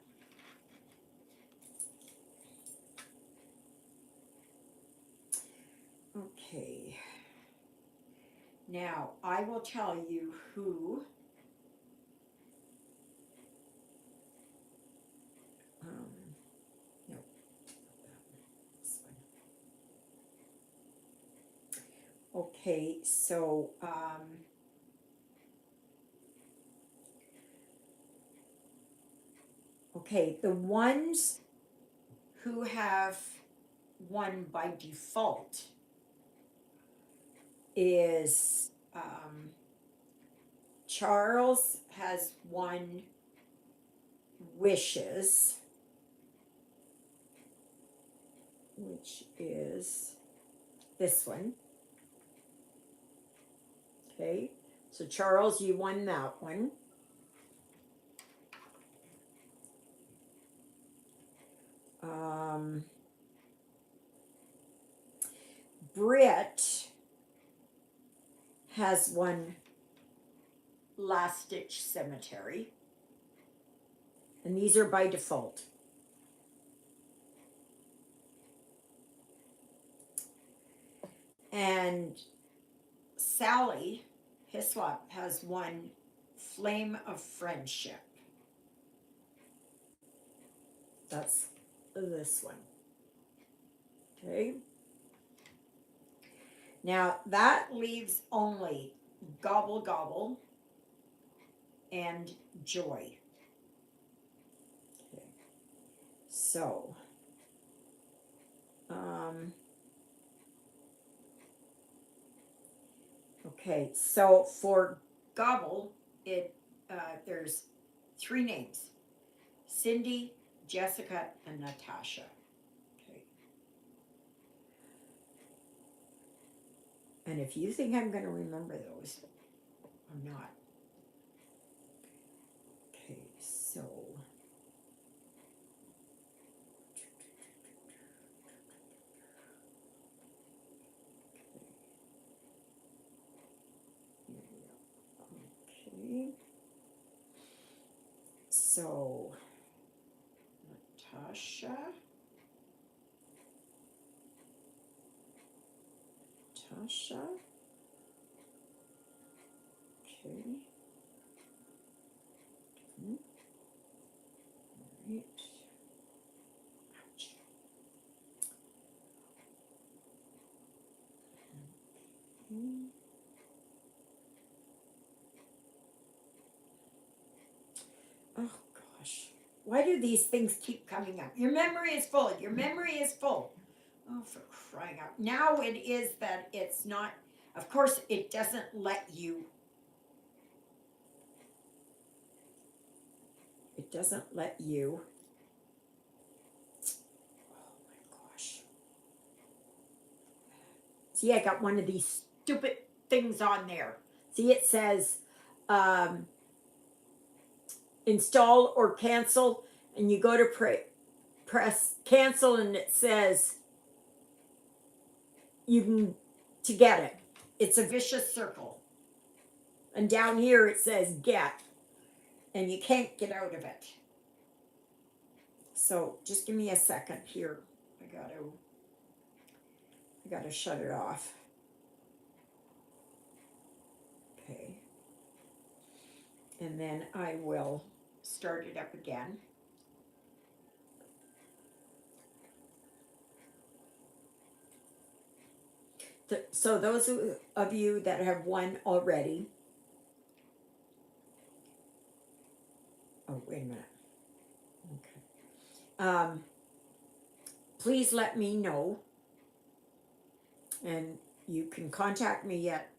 Okay. Now, I will tell you who Okay, so okay, the ones who have one by default is Charles has one wishes, which is this one. Okay, so Charles, you won that one. Britt has one Last Ditch Cemetery, and these are by default. And Sally Hislop has one Flame of Friendship. That's this one. Okay. Now that leaves only Gobble Gobble and Joy. Okay. So, okay, so for Gobble, there's 3 names: Cindy, Jessica, and Natasha. Okay. And if you think I'm going to remember those, I'm not. Okay, so okay. So Natasha. Okay. Right. Ouch. Okay. Oh gosh. Why do these things keep coming up? Your memory is full. Your memory is full. Oh, for crying out. Now it is that it's not, of course, it doesn't let you. It doesn't let you. Oh my gosh. See, I got one of these stupid things on there. See, it says install or cancel, and you go to press cancel, and it says you can to get it. It's a vicious circle. And down here it says get, and you can't get out of it. So just give me a second here. I gotta shut it off. Okay. And then I will start it up again. So those of you that have won already. Oh, wait a minute. Okay. Please let me know. And you can contact me at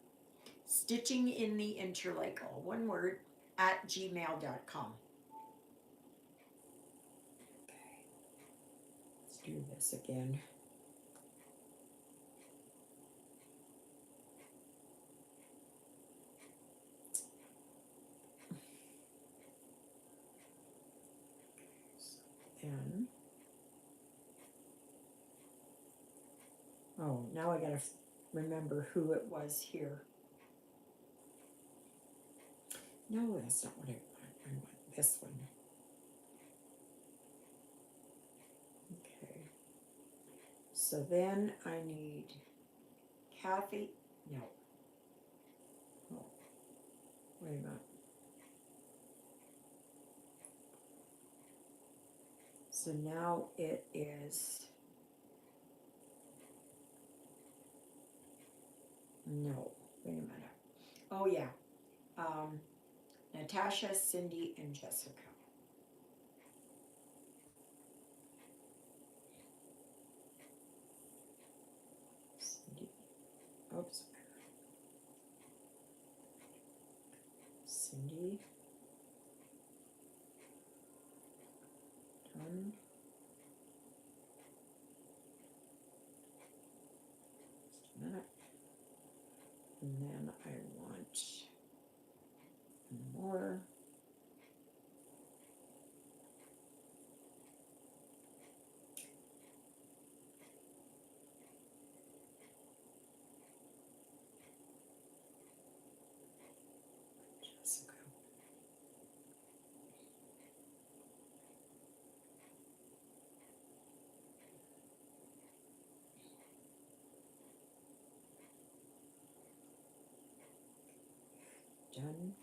Stitching in the Interlake, all one word, at gmail.com. Okay. Let's do this again. Then, oh, now I gotta remember who it was here. No, that's not what I want. I want this one. Okay. So then I need Kathy. No. Oh, wait a minute. So now it is No, wait a minute. Oh, yeah. Natasha, Cindy, and Jessica. Cindy. Oops. Cindy. Done. Just a minute. And then I want more. Jessica. Done.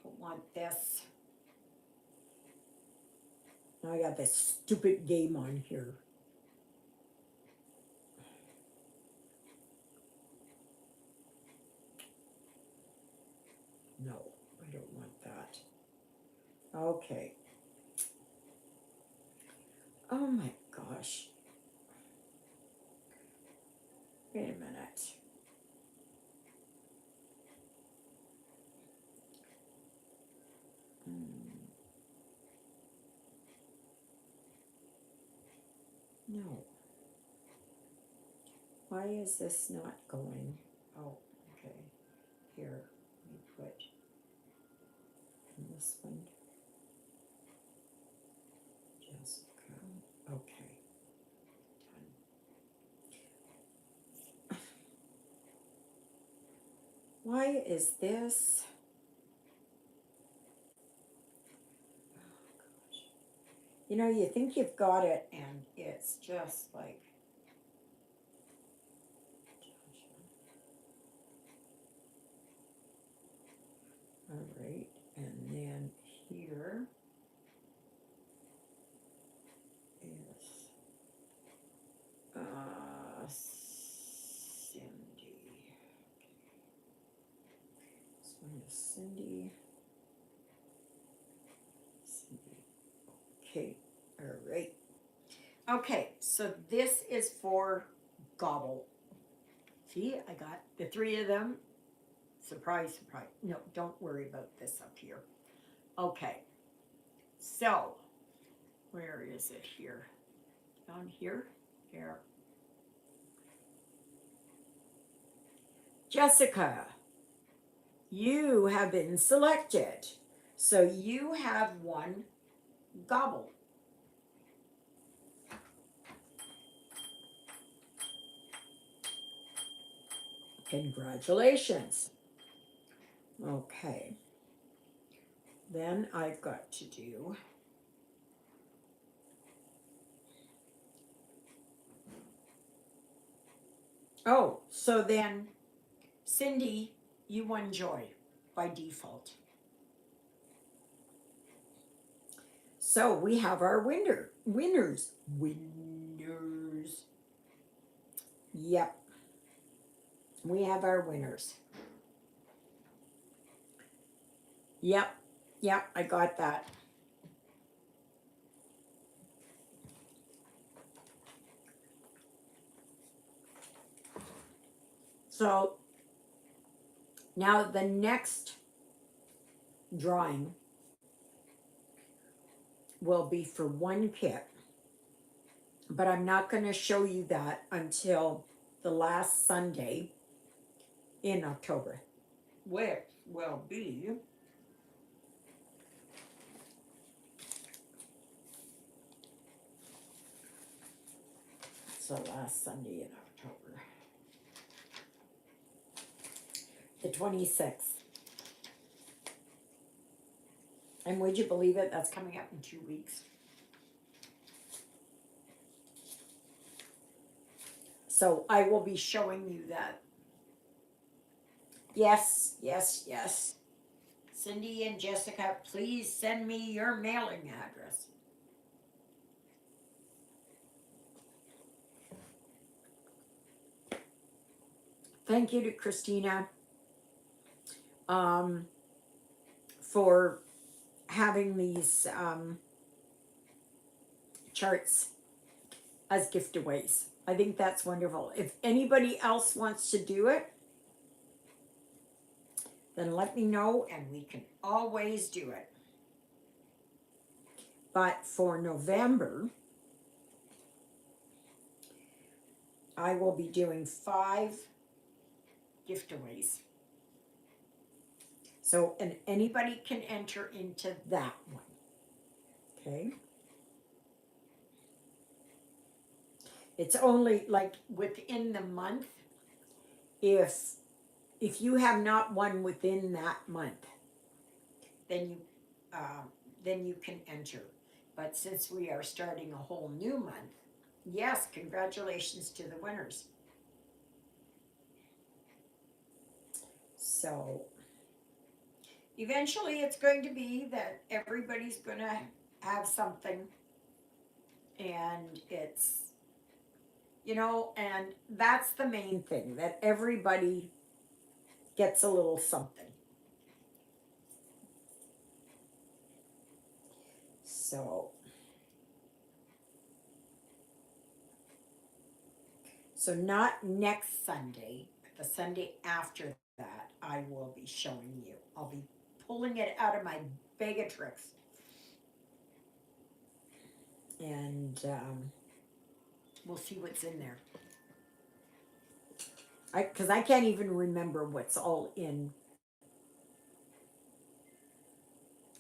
Don't want this. Now I got this stupid game on here. No, I don't want that. Okay. Oh my gosh. Wait a minute. No. Why is this not going? Oh, okay. Here, let me put in this one. Jessica. Okay. Done. Why is this? Oh gosh. You know, you think you've got it, and it's just like. All right, and then here is Cindy. This one is Cindy. Cindy. Okay, all right. Okay, so this is for Gobble. See, I got the three of them. Surprise, surprise. No, don't worry about this up here. Okay, so where is it here? Down here? Here. Jessica, you have been selected. So you have one Gobble. Congratulations. Okay. Then I've got to do oh, so then Cindy, you won Joy by default. So we have our winners. Yep. We have our winners. Yep. Yep, I got that. So now the next drawing will be for one kit, but I'm not going to show you that until the last Sunday in October, which will be so last Sunday in October, the 26th. And would you believe it? That's coming up in 2 weeks. So I will be showing you that. Yes, yes, yes. Cindy and Jessica, please send me your mailing address. thank you to Christina for having these charts as giveaways. I think that's wonderful. If anybody else wants to do it, then let me know and we can always do it. But for November, I will be doing 5 giveaways. So, and anybody can enter into that one. Okay. It's only like within the month. If you have not won within that month, then you can enter. But since we are starting a whole new month, yes, congratulations to the winners. So eventually it's going to be that everybody's going to have something, and it's, and that's the main thing, that everybody gets a little something. So not next Sunday, but the Sunday after that, I will be showing you. I'll be pulling it out of my bag of tricks. And we'll see what's in there. Because I can't even remember what's all in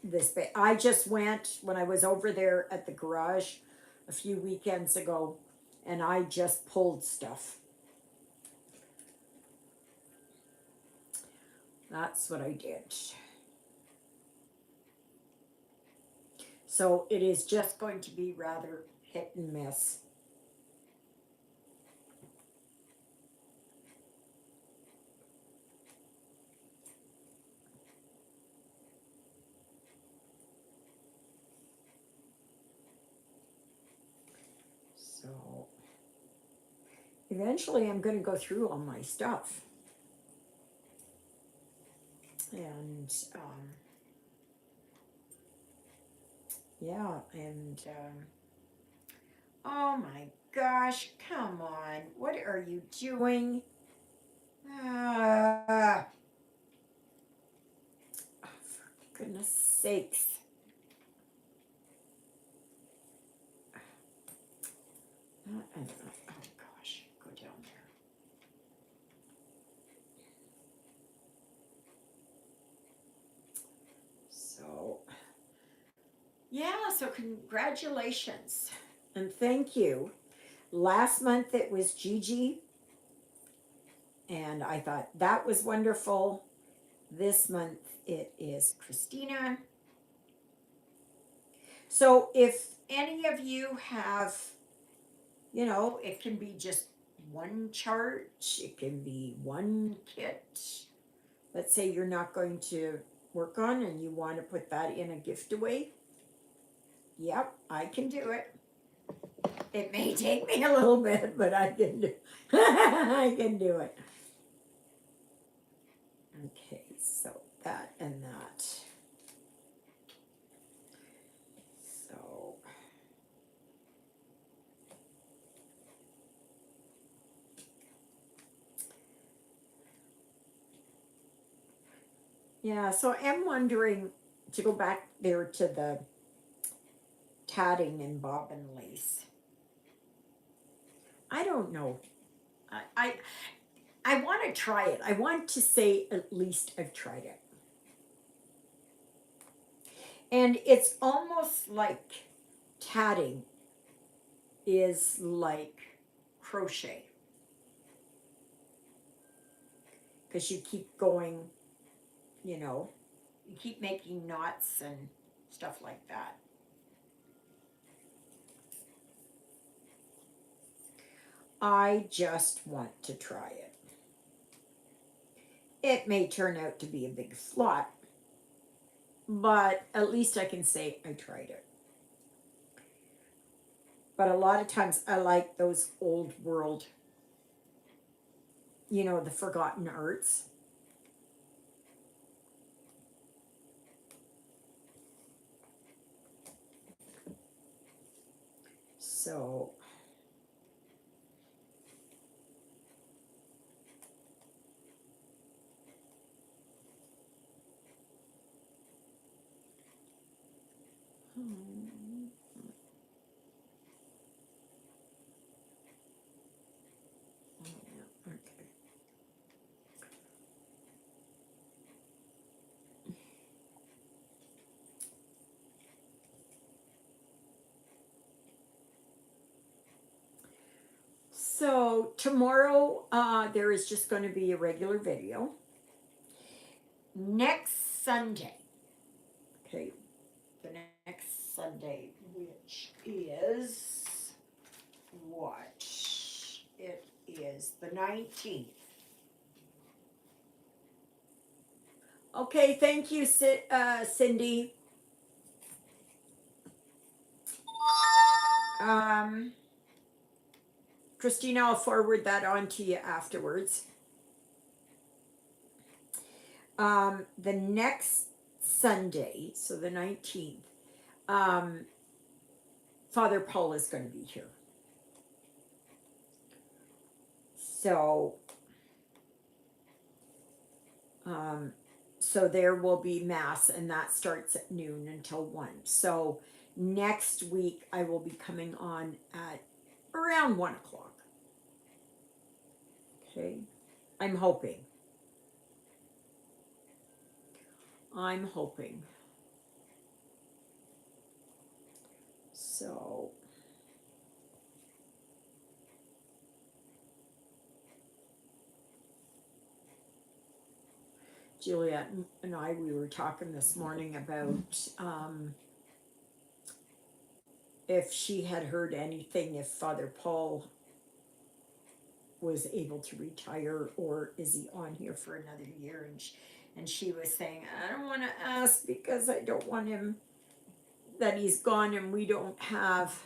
this bag. I just went when I was over there at the garage a few weekends ago, and I just pulled stuff. That's what I did. So it is just going to be rather hit and miss. So eventually I'm going to go through all my stuff. And yeah, and oh my gosh, come on. What are you doing? For goodness sakes. Oh gosh, go down there. So, yeah, so congratulations and thank you. Last month it was Gigi, and I thought that was wonderful. This month it is Christina. So if any of you have, it can be just one chart, it can be one kit. Let's say you're not going to work on and you want to put that in a gift away. Yep, I can do it. It may take me a little bit, but I can do I can do it. Okay, so that and that. So yeah, so I'm wondering to go back there to the tatting and bobbin lace. I don't know. I want to try it. I want to say at least I've tried it. And it's almost like tatting is like crochet. Because you keep going, you keep making knots and stuff like that. I just want to try it. It may turn out to be a big flop, but at least I can say I tried it. But a lot of times I like those old world, you know, the forgotten arts. So okay. So tomorrow, there is just going to be a regular video. Next Sunday, okay, the next Sunday, which is what? It is the 19th. Okay, thank you, Cindy. Christina, I'll forward that on to you afterwards. The next Sunday, so the 19th, Father Paul is going to be here. So, so there will be Mass, and that starts at noon until 1. So next week I will be coming on at around 1 o'clock. Okay, I'm hoping. So Juliet and I, we were talking this morning about if she had heard anything, if Father Paul was able to retire, or is he on here for another year? And she was saying, I don't want to ask because I don't want him, that he's gone and we don't have.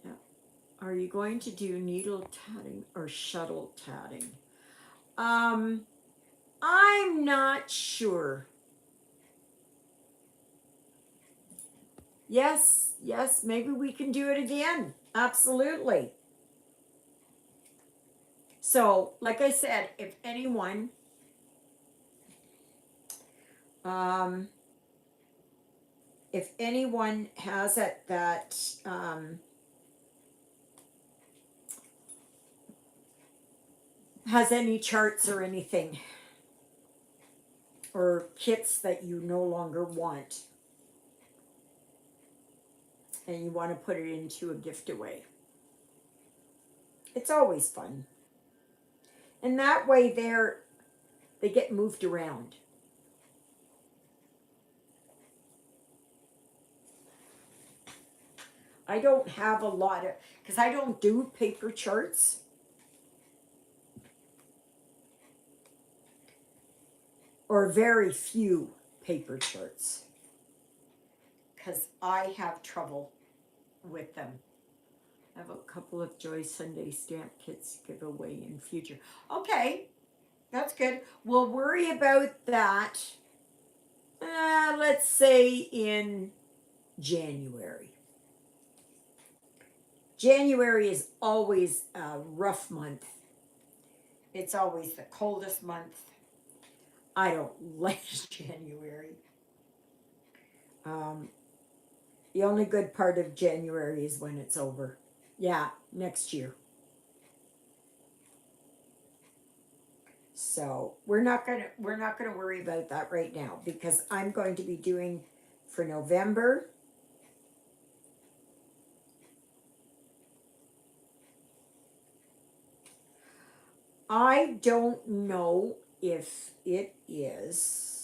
Yeah. Are you going to do needle tatting or shuttle tatting? I'm not sure. Yes, maybe we can do it again. Absolutely. So, like I said, if anyone has it that has any charts or anything, or kits that you no longer want, and you want to put it into a gift away, it's always fun. And that way they get moved around. I don't have a lot of, because I don't do paper charts. Or very few paper charts. Because I have trouble with them. I have a couple of Joy Sunday stamp kits to give away in future. Okay, that's good. We'll worry about that, let's say in January. January is always a rough month. It's always the coldest month. I don't like January. The only good part of January is when it's over. Yeah, next year. So we're not gonna worry about that right now, because I'm going to be doing for November. I don't know if it is.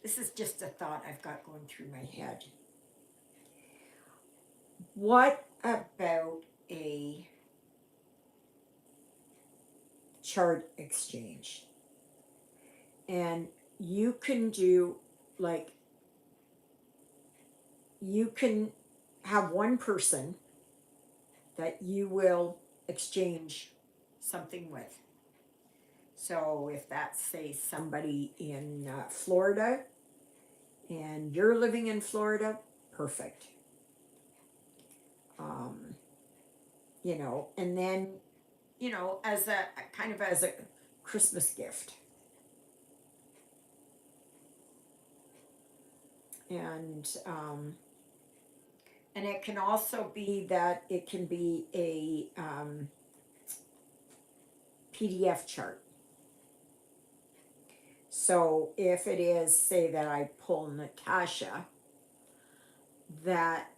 This is just a thought I've got going through my head. What about a chart exchange? And you can do like you can have one person that you will exchange something with. So if that's, say, somebody in Florida and you're living in Florida, perfect. Um, and then, as a kind of as a Christmas gift. And it can also be that it can be a PDF chart. So if it is, say that I pull Natasha, that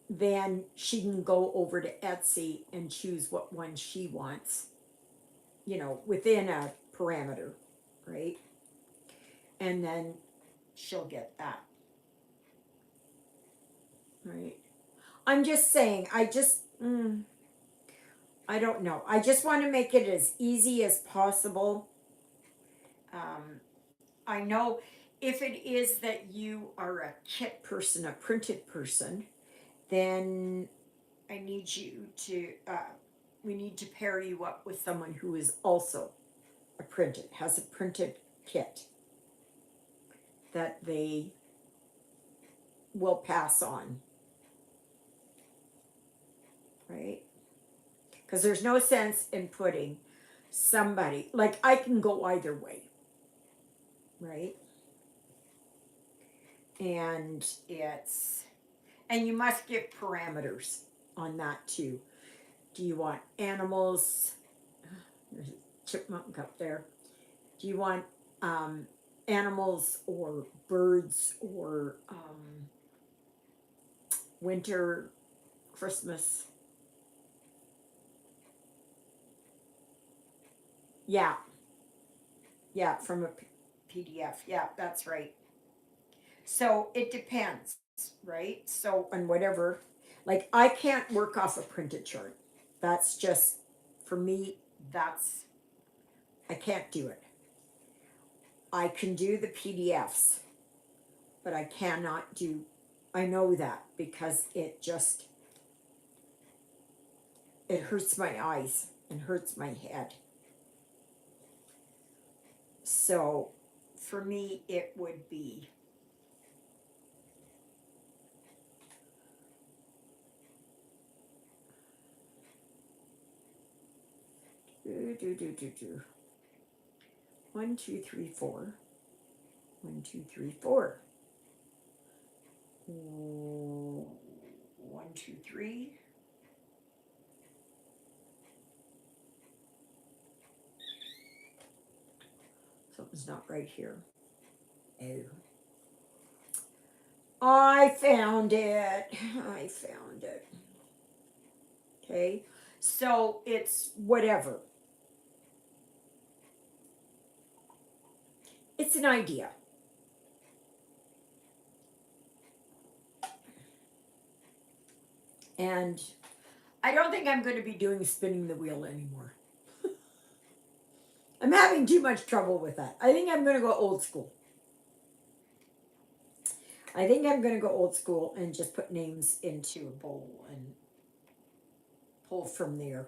then she can go over to Etsy and choose what one she wants, within a parameter, right? And then she'll get that, right? I'm just saying, I don't know. I just want to make it as easy as possible. I know if it is that you are a kit person, a printed person, then I need you to, we need to pair you up with someone who is also has a printed kit that they will pass on, right? Because there's no sense in putting somebody, like I can go either way, right? And you must give parameters on that too. Do you want animals? There's a chipmunk up there. Do you want animals or birds or winter, Christmas? Yeah. Yeah, from a PDF. Yeah, that's right. So it depends, right? So, and whatever, like I can't work off a printed chart. That's just, for me, I can't do it. I can do the PDFs, but I cannot do, I know that because it hurts my eyes and hurts my head. So for me, it would be do. 1, 2, 3, 4. 1, 2, 3, 4. 1, 2, 3. Something's not right here. Oh. I found it. Okay. So it's whatever. It's an idea. And I don't think I'm going to be doing spinning the wheel anymore. I'm having too much trouble with that. I think I'm going to go old school. And just put names into a bowl and pull from there.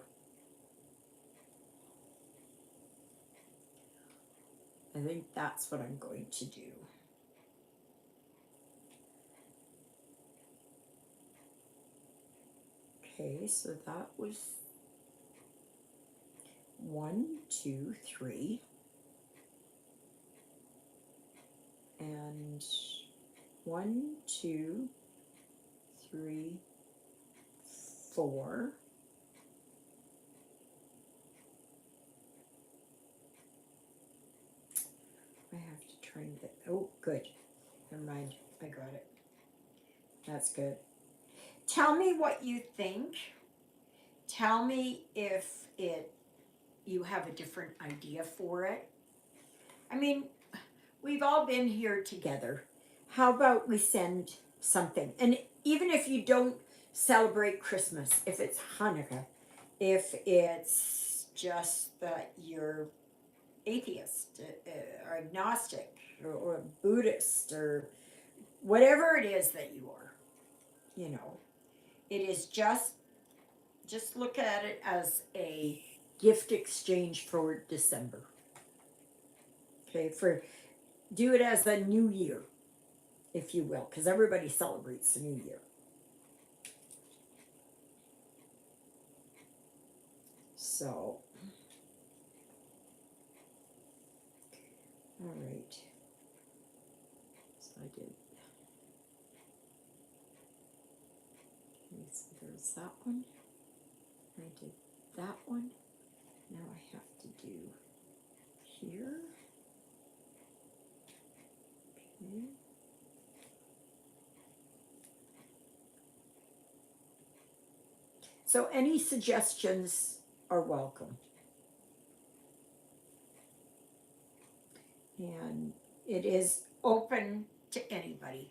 I think that's what I'm going to do. Okay, so that was 1, 2, 3. And 1, 2, 3, 4. I have to try and get, oh, good. Never mind, I got it. That's good. Tell me what you think. Tell me if you have a different idea for it. I mean, we've all been here together. How about we send something? And even if you don't celebrate Christmas, if it's Hanukkah, if it's just that you're atheist or agnostic or Buddhist or whatever it is that you are, you know, it is just look at it as a gift exchange for December. Okay, do it as a new year, if you will, because everybody celebrates the new year. So, all right. So I did. Okay, so there's that one. I did that one. Now I have to do here. Okay. So any suggestions are welcome. And it is open to anybody.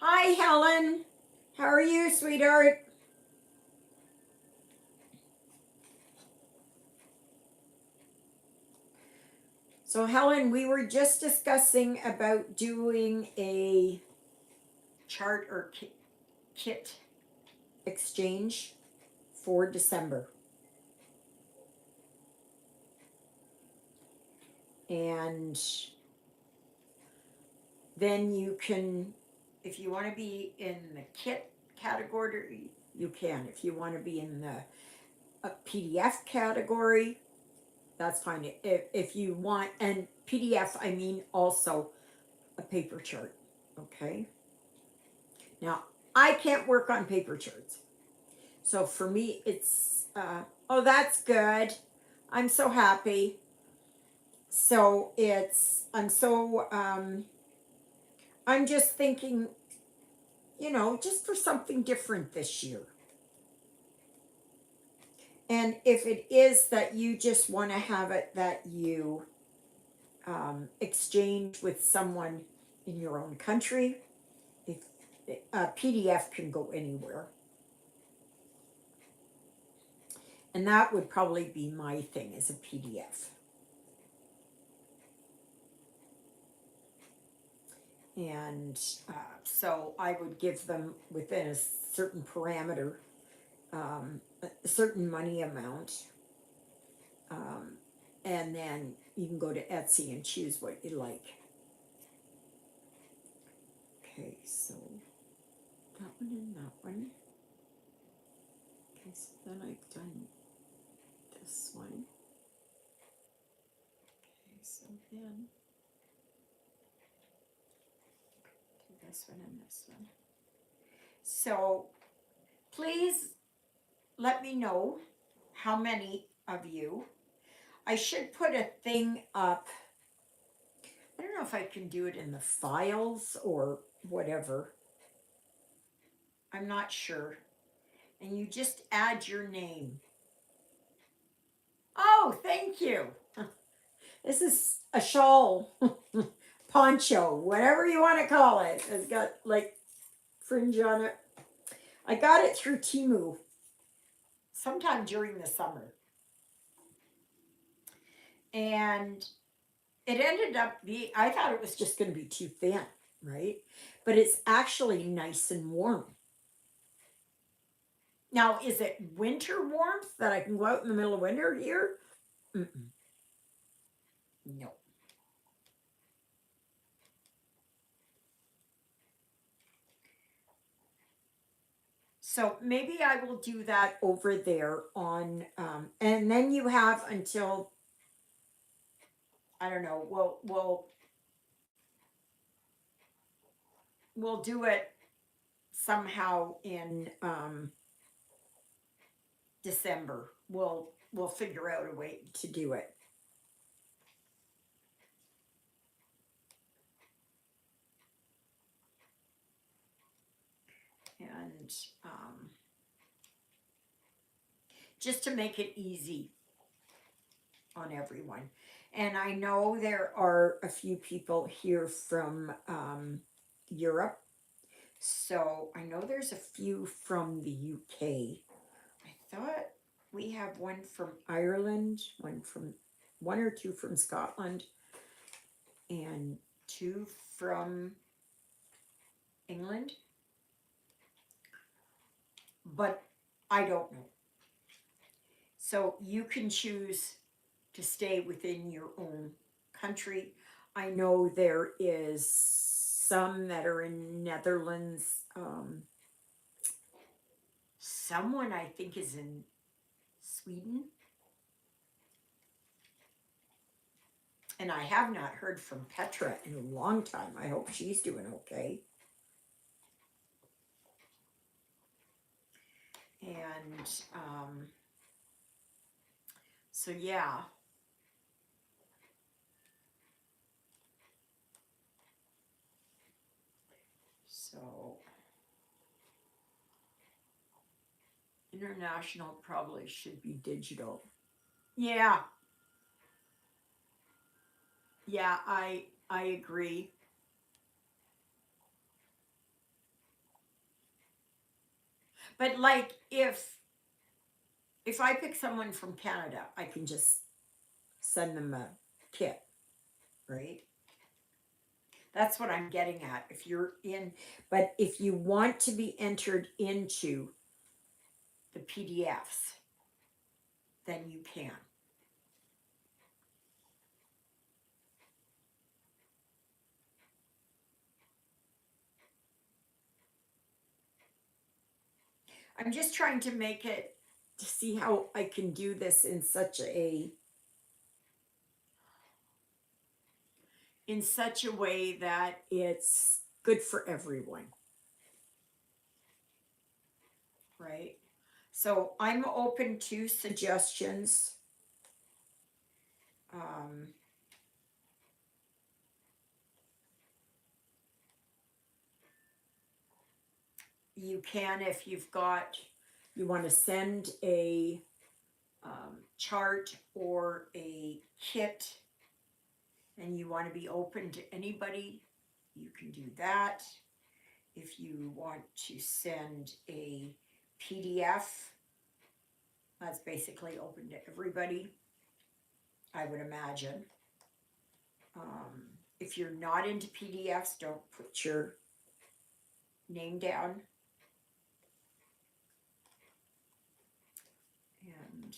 Hi, Helen. How are you, sweetheart? So, Helen, we were just discussing about doing a chart or kit exchange for December. And then you can, if you want to be in the kit category, you can. If you want to be in the PDF category, that's fine. If you want, and PDF, I mean also a paper chart. Okay. Now, I can't work on paper charts. So for me, it's, oh, that's good. I'm so happy. So I'm just thinking, just for something different this year. And if it is that you just want to have it that you exchange with someone in your own country, if a PDF can go anywhere. And that would probably be my thing, as a PDF. And so I would give them within a certain parameter, a certain money amount. And then you can go to Etsy and choose what you like. Okay, so that one and that one. Okay, so then I've done this one. Okay, so then do this one and this one. So please let me know how many of you. I should put a thing up. I don't know if I can do it in the files or whatever. I'm not sure. And you just add your name. Oh, thank you. This is a shawl, poncho, whatever you want to call it. It's got like fringe on it. I got it through Temu sometime during the summer. And it ended up being, I thought it was just going to be too thin, right? But it's actually nice and warm. Now, is it winter warmth that I can go out in the middle of winter here? Mm-mm. No. So maybe I will do that over there on, and then you have until, I don't know, we'll do it somehow in December. We'll figure out a way to do it. And just to make it easy on everyone. And I know there are a few people here from Europe. So I know there's a few from the UK. I thought we have one from Ireland, one or two from Scotland, and two from England, but I don't know. So you can choose to stay within your own country. I know there is some that are in Netherlands. Someone I think is in Sweden. And I have not heard from Petra in a long time. I hope she's doing okay. And so, yeah. So, international probably should be digital. Yeah. Yeah, I agree. But like if I pick someone from Canada, I can just send them a kit, right? That's what I'm getting at. If you're in, but if you want to be entered into the PDFs, then you can. I'm just trying to make it to see how I can do this in such a way that it's good for everyone, right? So I'm open to suggestions. Um, you can, if you want to send a chart or a kit and you want to be open to anybody, you can do that. If you want to send a PDF, that's basically open to everybody, I would imagine. If you're not into PDFs, don't put your name down. And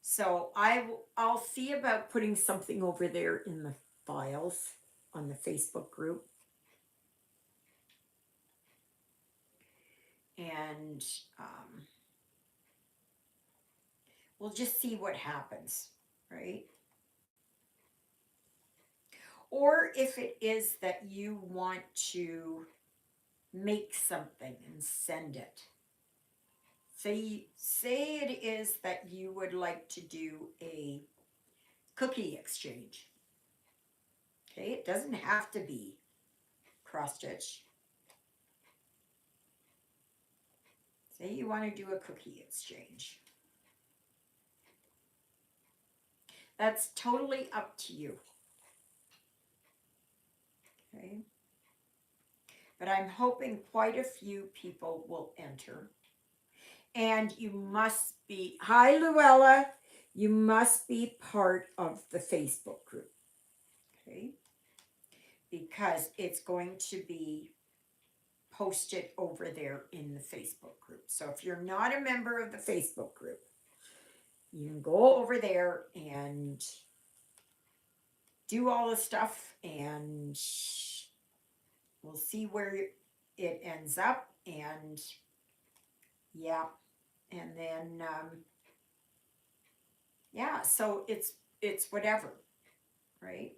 so I'll see about putting something over there in the files on the Facebook group. And we'll just see what happens, right? Or if it is that you want to make something and send it. Say it is that you would like to do a cookie exchange. Okay, it doesn't have to be cross stitch. Say you want to do a cookie exchange. That's totally up to you. Okay. But I'm hoping quite a few people will enter. And you must be, hi Luella, you must be part of the Facebook group. Okay. Because it's going to be posted over there in the Facebook group. So if you're not a member of the Facebook group, you can go over there and do all the stuff, and we'll see where it ends up. And yeah, and then yeah, so it's whatever, right?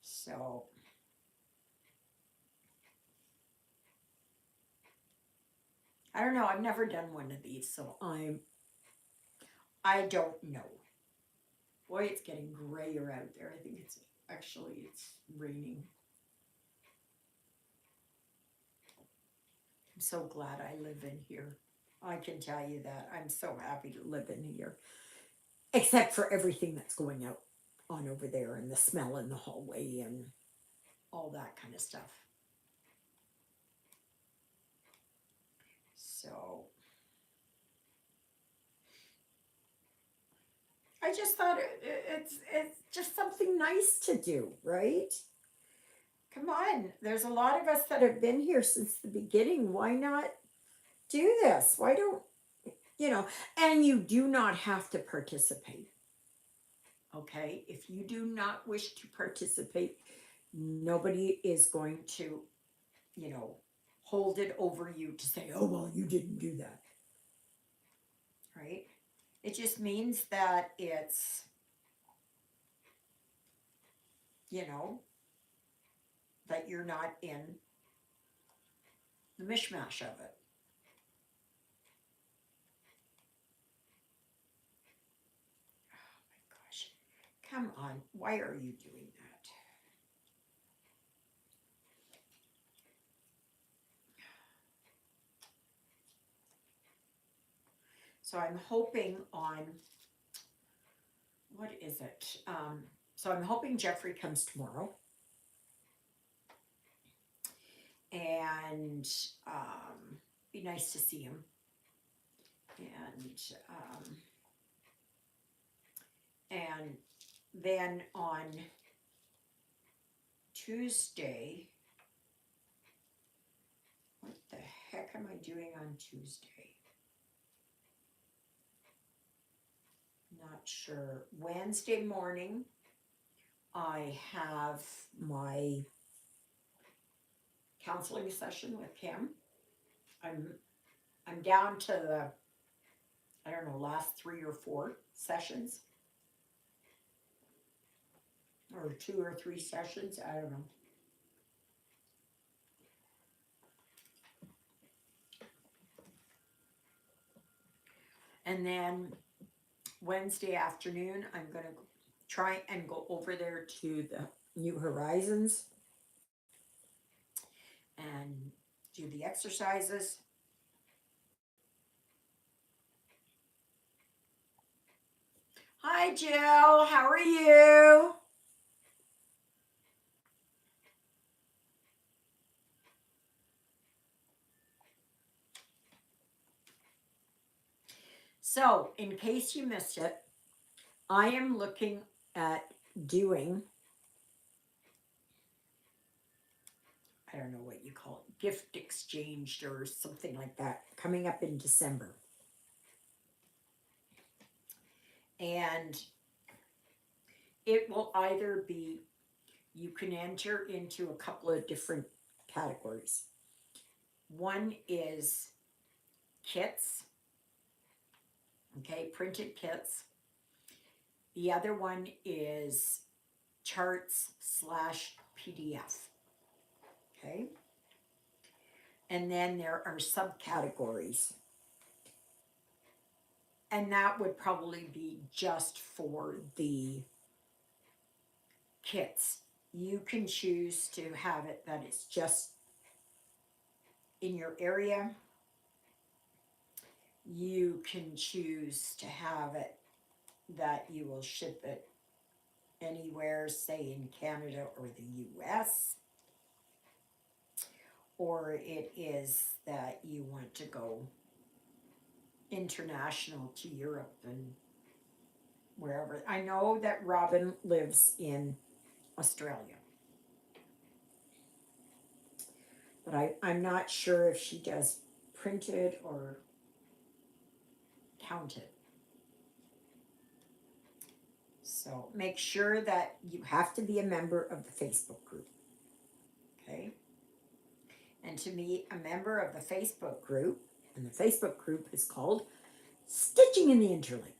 So I don't know. I've never done one of these, so I don't know. Boy, it's getting grayer out there. I think it's raining. I'm so glad I live in here. I can tell you that. I'm so happy to live in here. Except for everything that's going out on over there and the smell in the hallway and all that kind of stuff. So I just thought it's just something nice to do, right? Come on, there's a lot of us that have been here since the beginning. Why not do this? Why don't you know? And you do not have to participate. Okay, if you do not wish to participate, nobody is going to, you know, hold it over you to say, oh, well, you didn't do that. Right? It just means that it's, you know, that you're not in the mishmash of it. Oh my gosh. Come on. Why are you doing that? So I'm hoping on, what is it? So I'm hoping Jeffrey comes tomorrow. And be nice to see him. And then on Tuesday, what the heck am I doing on Tuesday? Not sure. Wednesday morning, I have my counseling session with Kim. I'm down to the, I don't know, last 3 or 4 sessions, or 2 or 3 sessions. I don't know. And then Wednesday afternoon, I'm going to try and go over there to the New Horizons and do the exercises. Hi, Jill. How are you? So, in case you missed it, I am looking at doing, I don't know what you call it, gift exchanged or something like that, coming up in December. And it will either be, you can enter into a couple of different categories. One is kits, okay, printed kits. The other one is charts / PDF, okay? And then there are subcategories. And that would probably be just for the kits. You can choose to have it that it's just in your area. You can choose to have it that you will ship it anywhere, say in Canada or the US. Or it is that you want to go international to Europe and wherever. I know that Robin lives in Australia. But I'm not sure if she does printed or counted. So make sure that you have to be a member of the Facebook group. Okay? And to be a member of the Facebook group, and the Facebook group is called Stitching in the Interlake.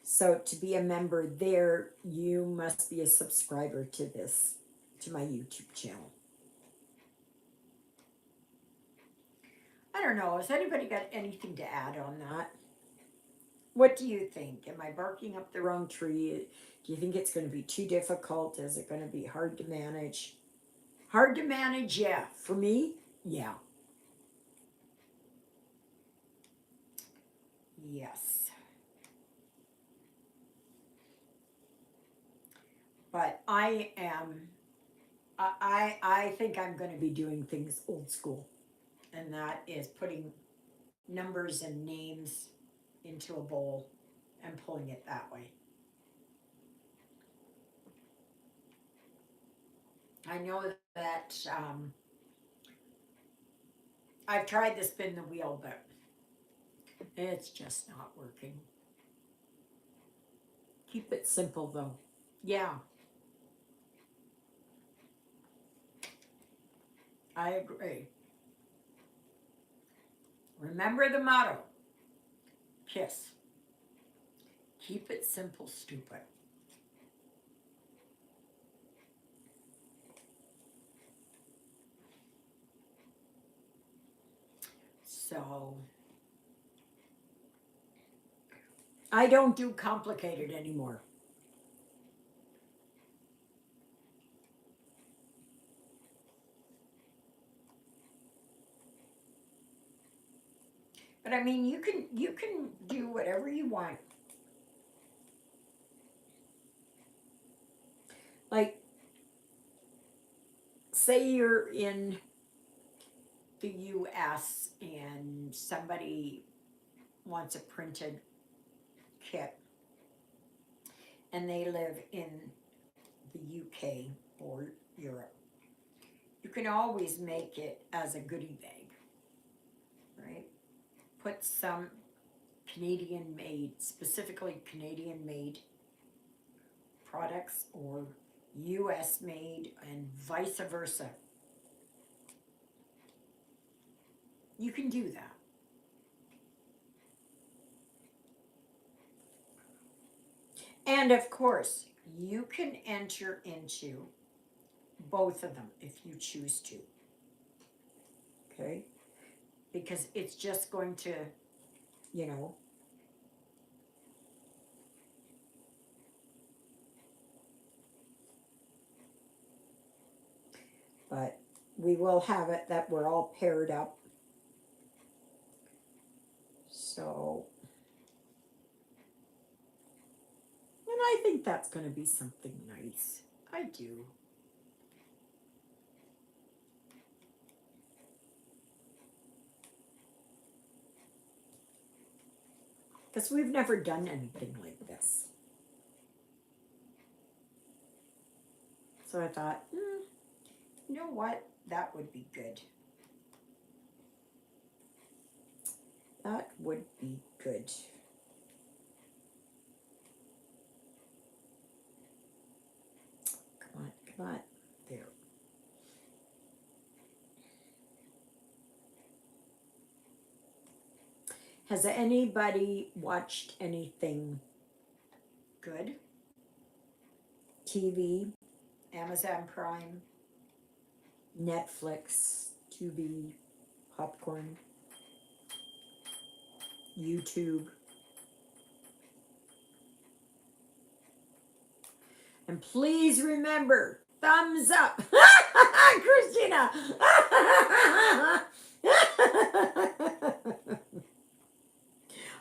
So to be a member there, you must be a subscriber to this, to my YouTube channel. I don't know, has anybody got anything to add on that? What do you think? Am I barking up the wrong tree? Do you think it's going to be too difficult? Is it going to be hard to manage? Hard to manage, yeah. For me, yeah. Yes. But I think I'm going to be doing things old school. And that is putting numbers and names into a bowl and pulling it that way. I know that I've tried to spin the wheel, but it's just not working. Keep it simple though. Yeah, I agree. Remember the motto: KISS. Keep it simple, stupid. So, I don't do complicated anymore. But I mean, you can do whatever you want. Like, say you're in the US and somebody wants a printed kit and they live in the UK or Europe. You can always make it as a goodie bag, right? Put some Canadian made, specifically Canadian made products or US made and vice versa. You can do that. And of course, you can enter into both of them if you choose to. Okay? Because it's just going to, you know, but we will have it that we're all paired up. So, and I think that's going to be something nice. I do. Because we've never done anything like this. So I thought, you know what? That would be good. That would be good. Come on, come on. There. Has anybody watched anything good? TV, Amazon Prime, Netflix, Tubi, popcorn, YouTube. And please remember, thumbs up. Christina.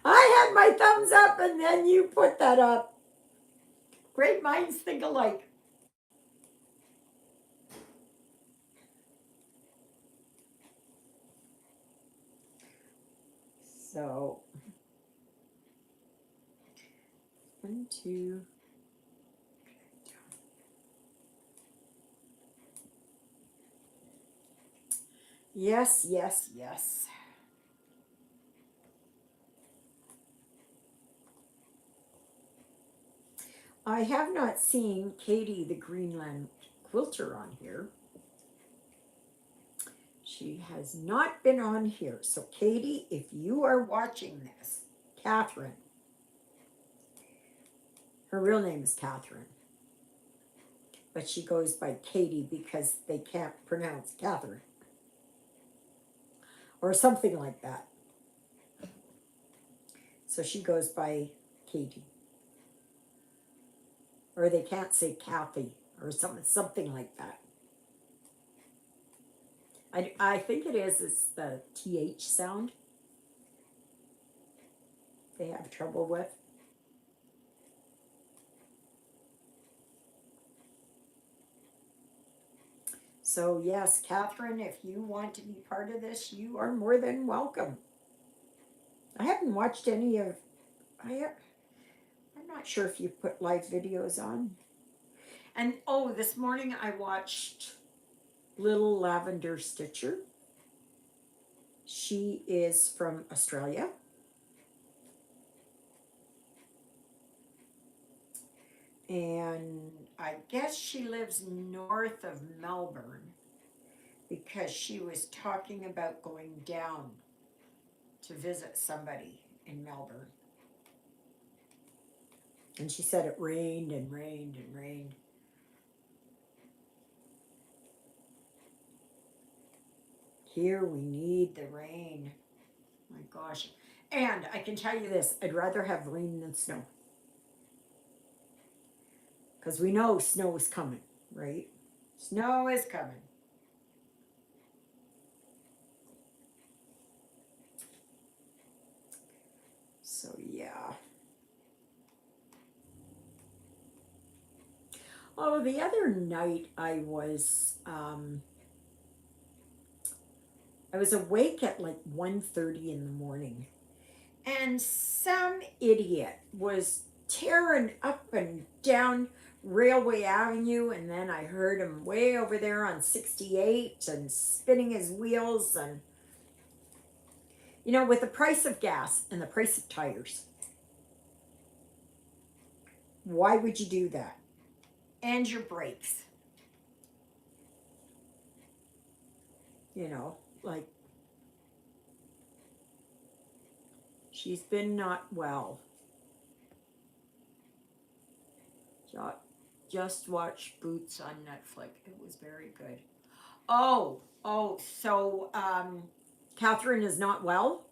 I had my thumbs up and then you put that up. Great minds think alike. So, 1, 2. Yes, yes, yes. I have not seen Katie the Greenland quilter on here. She has not been on here. So Katie, if you are watching this, Catherine, her real name is Catherine, but she goes by Katie because they can't pronounce Catherine or something like that. So she goes by Katie. Or they can't say Kathy or something like that. I think it's the TH sound they have trouble with. So yes, Catherine, if you want to be part of this, you are more than welcome. I haven't watched any of I'm not sure if you put live videos on. And oh, this morning I watched Little Lavender Stitcher. She is from Australia. And I guess she lives north of Melbourne because she was talking about going down to visit somebody in Melbourne. And she said it rained and rained and rained. Here we need the rain. My gosh. And I can tell you this, I'd rather have rain than snow. Because we know snow is coming, right? Snow is coming. So yeah. Oh, the other night I was awake at like 1:30 in the morning, and some idiot was tearing up and down Railway Avenue, and then I heard him way over there on 68 and spinning his wheels, and with the price of gas and the price of tires, why would you do that? And your brakes. Like, she's been not well. Just watch Boots on Netflix. It was very good. Oh, so Catherine is not well?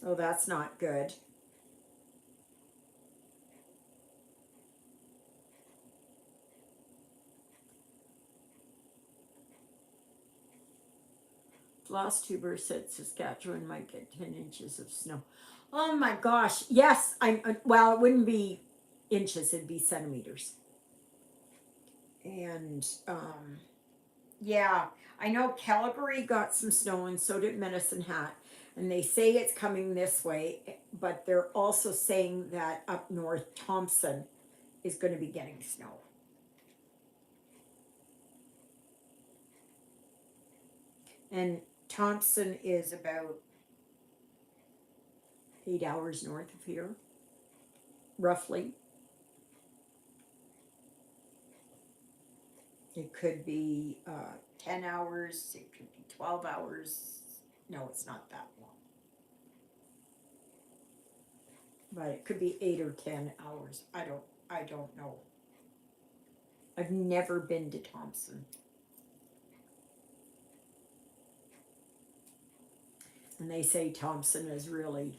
Oh, that's not good. Floss-Tuber said Saskatchewan might get 10 inches of snow. Oh my gosh. Yes, well, it wouldn't be inches, it'd be centimeters. And yeah, I know Calgary got some snow, and so did Medicine Hat. And they say it's coming this way, but they're also saying that up north, Thompson is going to be getting snow. And Thompson is about 8 hours north of here, roughly. It could be 10 hours, it could be 12 hours. No, it's not that long. But it could be 8 or 10 hours. I don't know. I've never been to Thompson. And they say Thompson is really,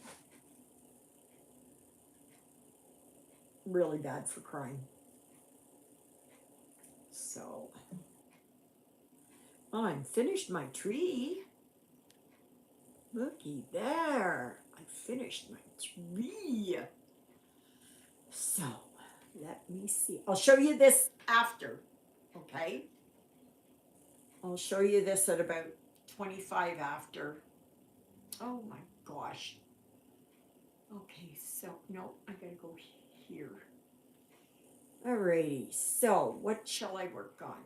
really bad for crime. So, I'm finished my tree. Looky there. I finished my tree. So, let me see. I'll show you this after, okay? I'll show you this at about 25 after. Oh my gosh. Okay, so, no, I gotta go here. Alrighty, so what shall I work on?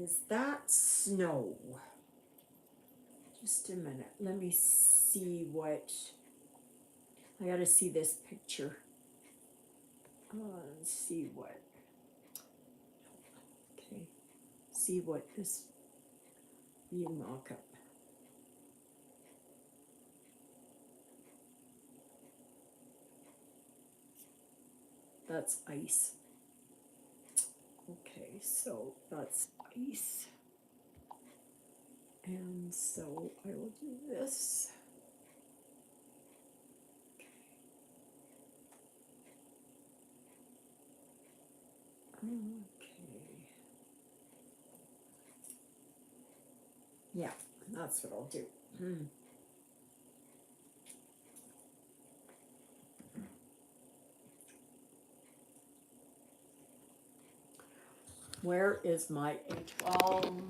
Is that snow? Just a minute. Let me see what. I gotta see this picture. Let's see what. Okay. See what this you mock up. That's ice. Okay, so that's ice. And so I will do this. Okay. Yeah, that's what I'll do. Where is my A12?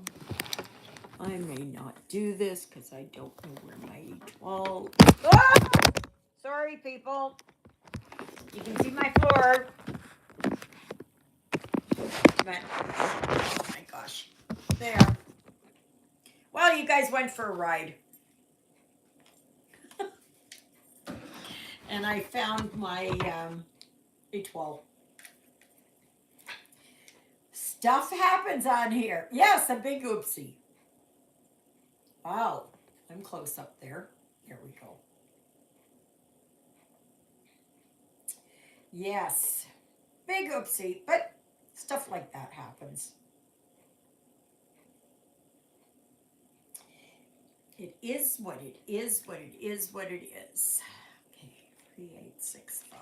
I may not do this because I don't know where my A12. Ah! Sorry, people. You can see my floor. But, oh my gosh. There. Well, you guys went for a ride. And I found my A12. Stuff happens on here. Yes, a big oopsie. Wow, I'm close up there. There we go. Yes, big oopsie, but stuff like that happens. It is what it is, what it is, what it is. Okay, 3865.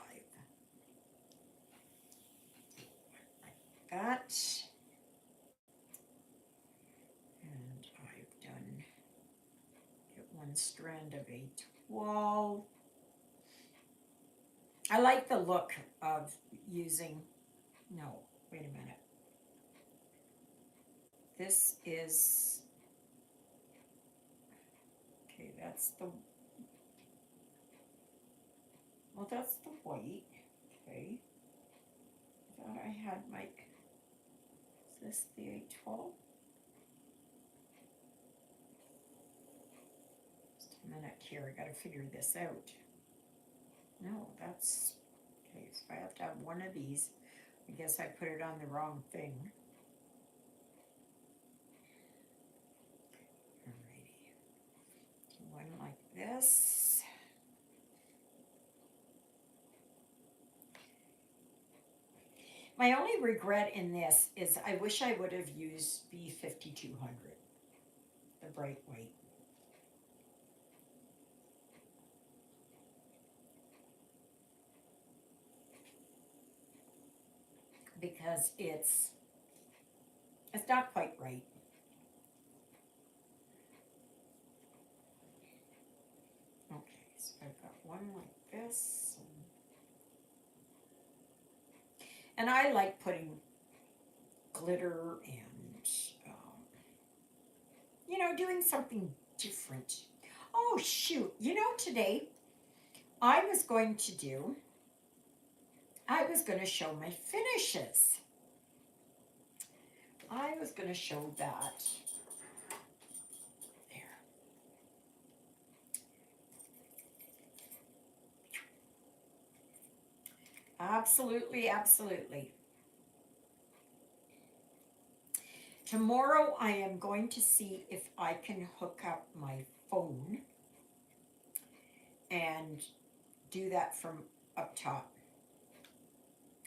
Like that. And I've done get one strand of A12. I like the look of using, no, wait a minute. This is, okay, that's the, well, that's the white, okay. I thought I had my, is this the A12? Just a minute here, I gotta figure this out. No, that's, okay, so I have to have one of these. I guess I put it on the wrong thing. Alrighty, do one like this. My only regret in this is I wish I would have used B5200, the bright white. Because it's not quite right. Okay, so I've got one like this. And I like putting glitter and, you know, doing something different. Oh, shoot. You know, today I was going to show my finishes. I was going to show that. There. Absolutely, absolutely. Tomorrow I am going to see if I can hook up my phone and do that from up top.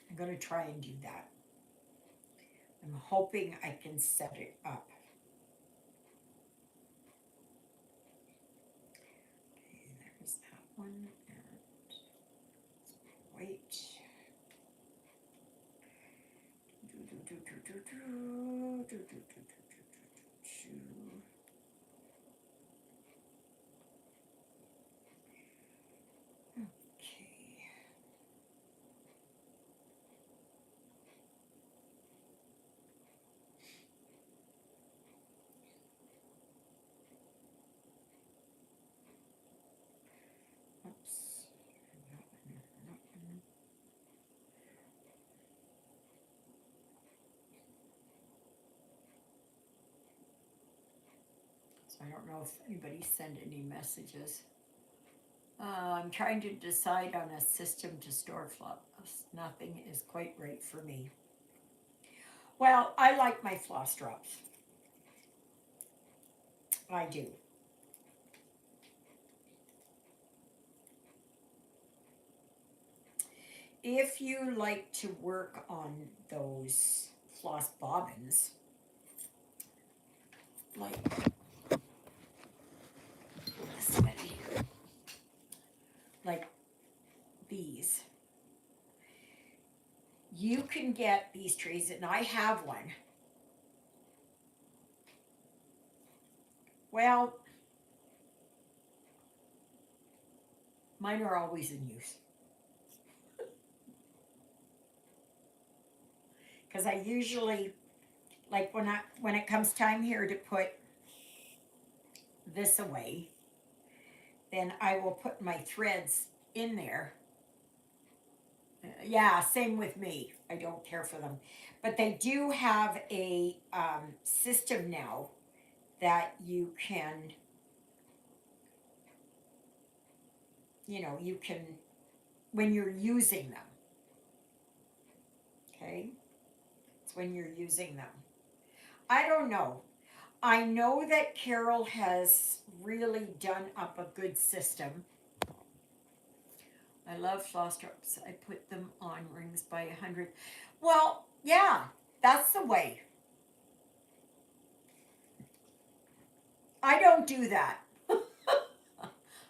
I'm going to try and do that. I'm hoping I can set it up. Okay, there's that one, and wait. I don't know if anybody sent any messages. I'm trying to decide on a system to store floss. Nothing is quite right for me. Well, I like my floss drops. I do. If you like to work on those floss bobbins, like like these, you can get these trays, and I have one. Well, mine are always in use. Because I usually like when it comes time here to put this away, then I will put my threads in there. Yeah, same with me. I don't care for them. But they do have a system now that you can, you can, when you're using them, okay? It's when you're using them. I don't know. I know that Carol has really done up a good system. I love floss drops. I put them on rings by 100. Well, yeah, that's the way. I don't do that.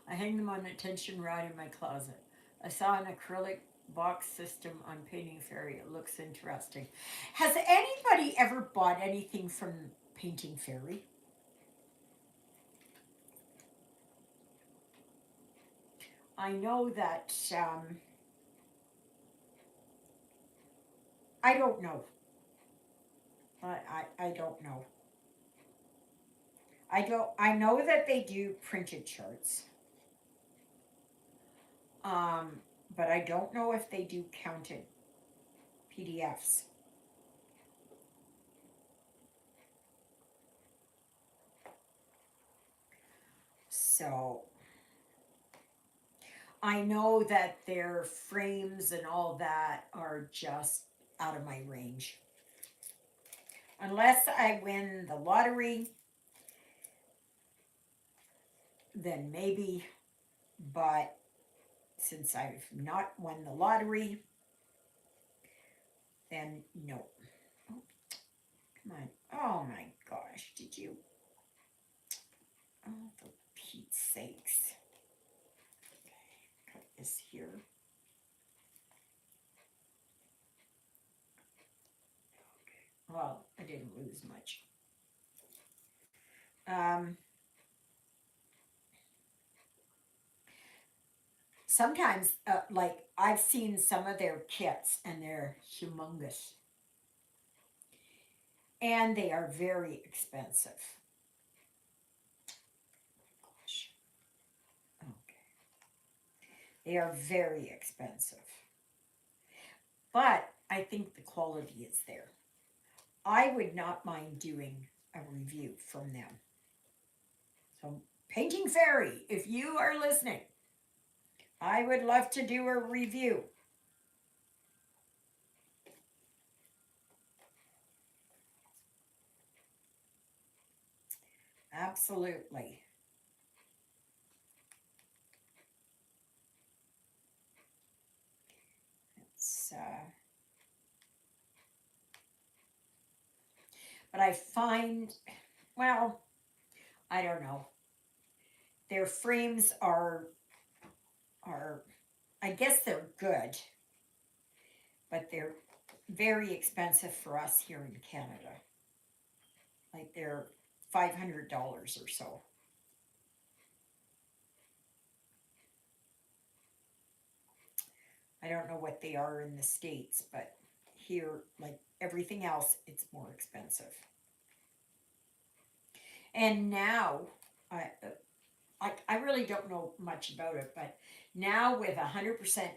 I hang them on a tension rod in my closet. I saw an acrylic box system on Painting Fairy. It looks interesting. Has anybody ever bought anything from Painting Fairy? I know that, I don't know. I don't know. I know that they do printed charts. But I don't know if they do counted PDFs. So I know that their frames and all that are just out of my range. Unless I win the lottery, then maybe, but since I've not won the lottery, then no. Oh, come on. Oh my gosh, did you? Oh, for Pete's sakes. Okay, cut this here. Well, I didn't lose much. Sometimes, like, I've seen some of their kits and they're humongous. And they are very expensive. Gosh. Okay. They are very expensive. But I think the quality is there. I would not mind doing a review from them. So, Painting Fairy, if you are listening, I would love to do a review. Absolutely. It's, but I find, well, I don't know. Their frames are, I guess they're good, but they're very expensive for us here in Canada. Like they're $500 or so. I don't know what they are in the States, but here, like everything else, it's more expensive. And now, I really don't know much about it, but now with 100%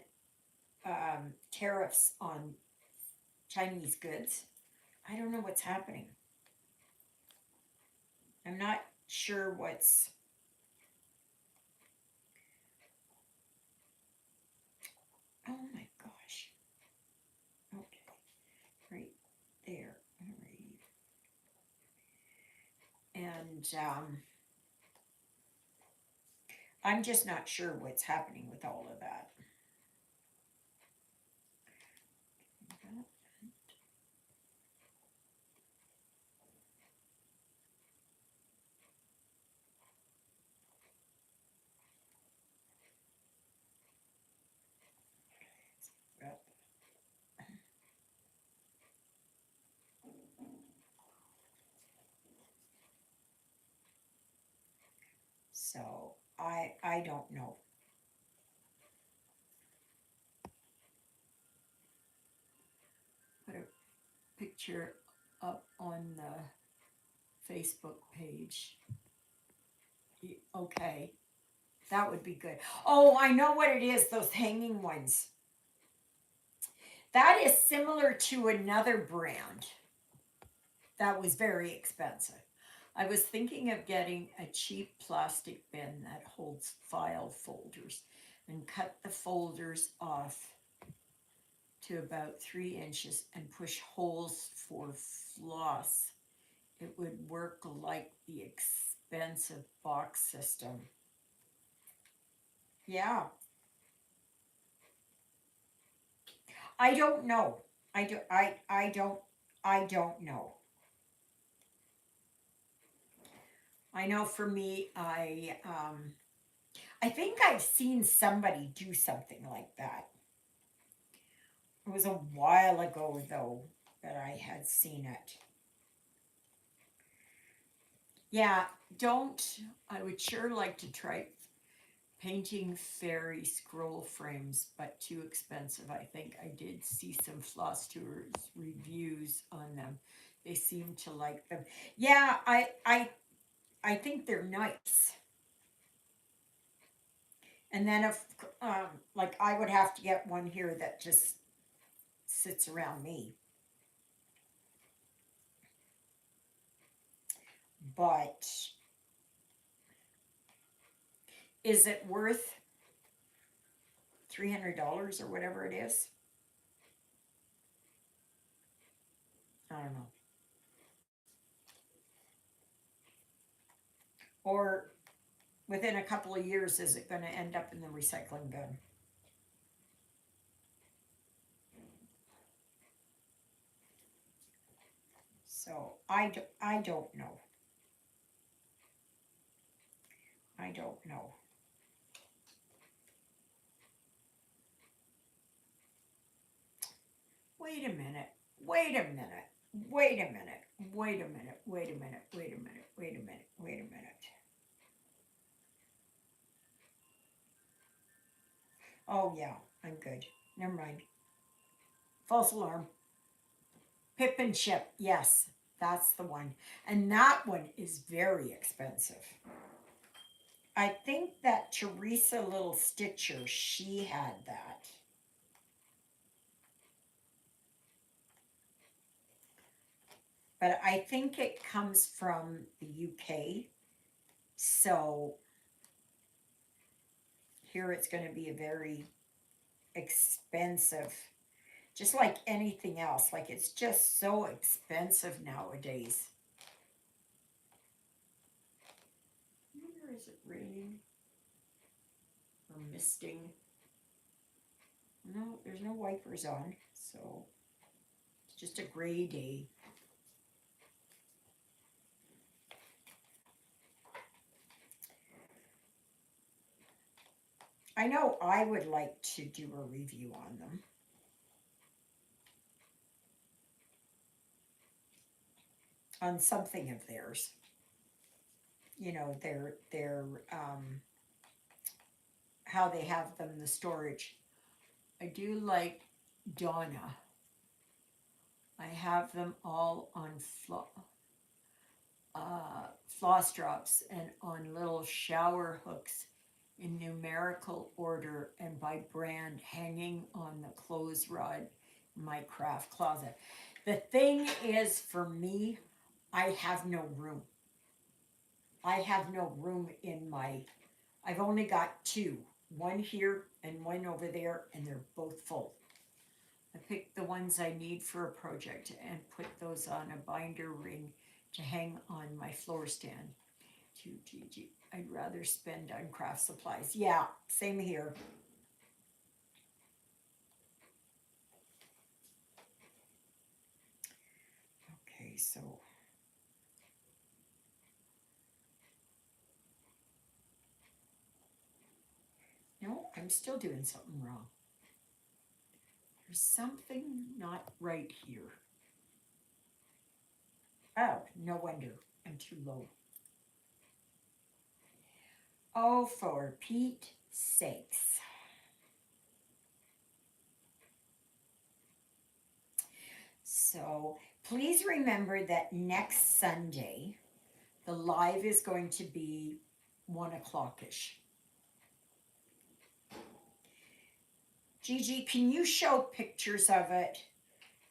tariffs on Chinese goods, I don't know what's happening. I'm not sure what's. Oh my gosh. Okay. Right there. All right. And I'm just not sure what's happening with all of that. So I don't know. Put a picture up on the Facebook page. Okay, that would be good. Oh, I know what it is, those hanging ones. That is similar to another brand that was very expensive. I was thinking of getting a cheap plastic bin that holds file folders and cut the folders off to about 3 inches and push holes for floss. It would work like the expensive box system. Yeah, I don't know. I don't know. I know for me, I think I've seen somebody do something like that. It was a while ago though that I had seen it. Yeah, don't I would sure like to try painting fairy scroll frames, but too expensive. I think I did see some floss tours reviews on them. They seem to like them. Yeah, I think they're nice. And then if like I would have to get one here that just sits around me. But is it worth $300 or whatever it is? I don't know. Or within a couple of years, is it going to end up in the recycling bin? So I don't know. I don't know. Wait a minute. Wait a minute. Wait a minute. Wait a minute. Wait a minute. Wait a minute. Wait a minute. Wait a minute. Oh yeah, I'm good. Never mind. False alarm. Pip and chip. Yes, that's the one. And that one is very expensive. I think that Teresa Little Stitcher, she had that. But I think it comes from the UK. So here it's going to be a very expensive, just like anything else. Like it's just so expensive nowadays. Where is it raining or misting? No, there's no wipers on, so it's just a gray day. I know I would like to do a review on them. On something of theirs. You know, their how they have them, the storage. I do like Donna. I have them all on floss drops and on little shower hooks in numerical order and by brand hanging on the clothes rod in my craft closet. The thing is, for me, I have no room. I have no room in my, I've only got two, one here and one over there, and they're both full. I picked the ones I need for a project and put those on a binder ring to hang on my floor stand. I'd rather spend on craft supplies. Yeah, same here. Okay, so no, I'm still doing something wrong. There's something not right here. Oh, no wonder. I'm too low. Oh, for Pete's sakes. So Please remember that next Sunday, the live is going to be 1 o'clock-ish. Gigi, can you show pictures of it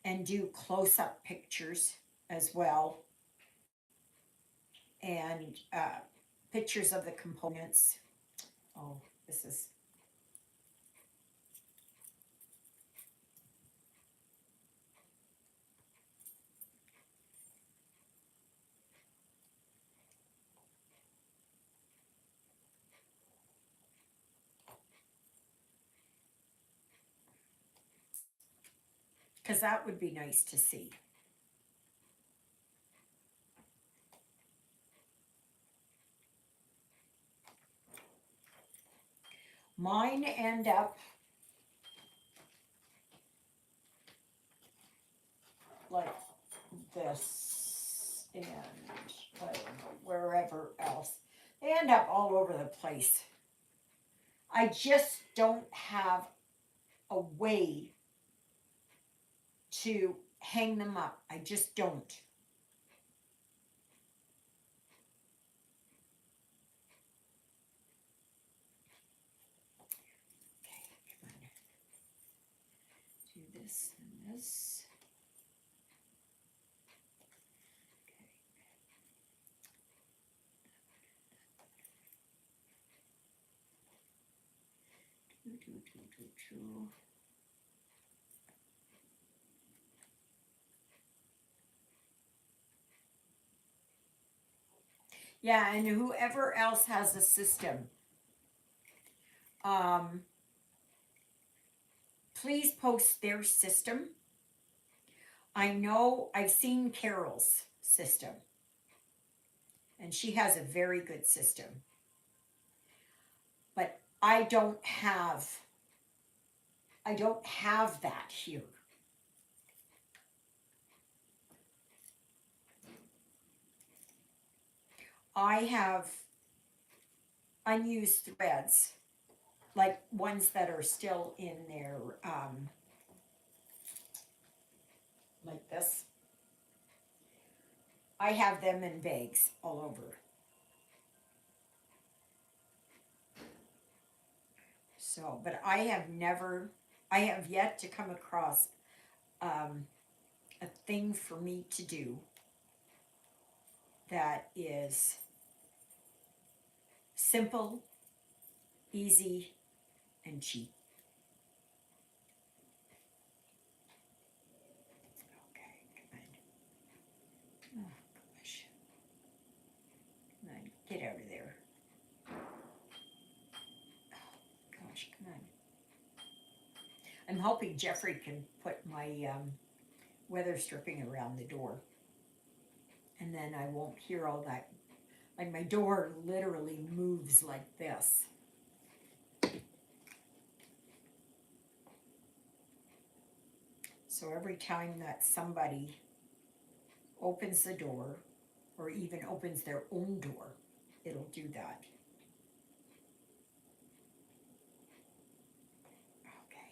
and do close-up pictures as well? And pictures of the components. Oh, this is... because that would be nice to see. Mine end up like this, and I don't know, wherever else. They end up all over the place. I just don't have a way to hang them up. I just don't. Okay, come on. Do this and this. Okay. Yeah, and whoever else has a system, please post their system. I know I've seen Carol's system, and she has a very good system. But I don't have that here. I have unused threads, like ones that are still in their, like this. I have them in bags all over. So, but I have yet to come across a thing for me to do that is simple, easy, and cheap. Okay, come on. Oh, gosh. Come on, get out of there. Oh, gosh, come on. I'm hoping Jeffrey can put my weather stripping around the door. And then I won't hear all that. Like, my door literally moves like this. So every time that somebody opens the door, or even opens their own door, it'll do that. Okay.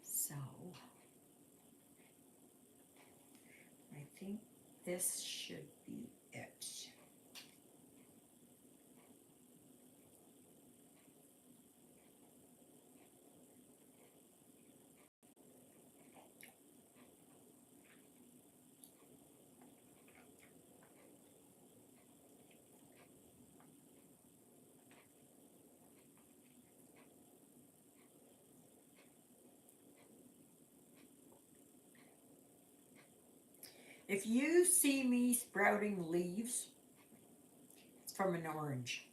So, I think this should be it. If you see me sprouting leaves, it's from an orange.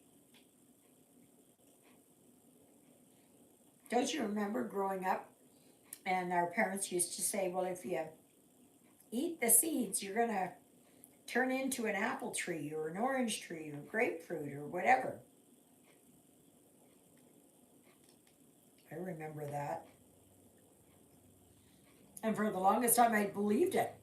Don't you remember growing up? And our parents used to say, well, if you eat the seeds, you're going to turn into an apple tree or an orange tree or grapefruit or whatever. I remember that. And for the longest time, I believed it.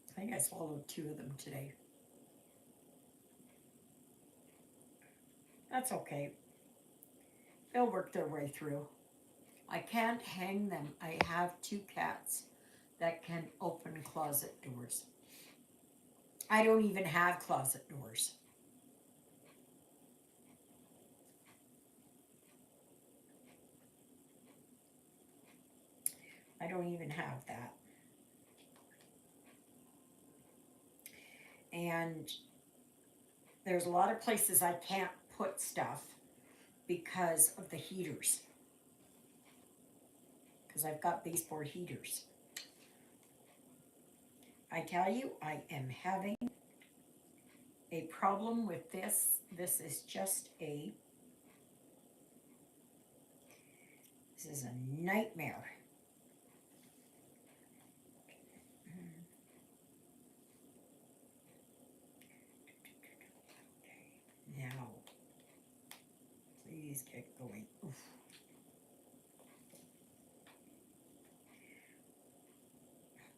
I think I swallowed 2 of them today. That's okay. They'll work their way through. I can't hang them. I have 2 cats that can open closet doors. I don't even have closet doors. I don't even have that. And there's a lot of places I can't put stuff because of the heaters. Because I've got baseboard heaters. I tell you, I am having a problem with this. This is just a, this is a nightmare. Now, please get going. Oof.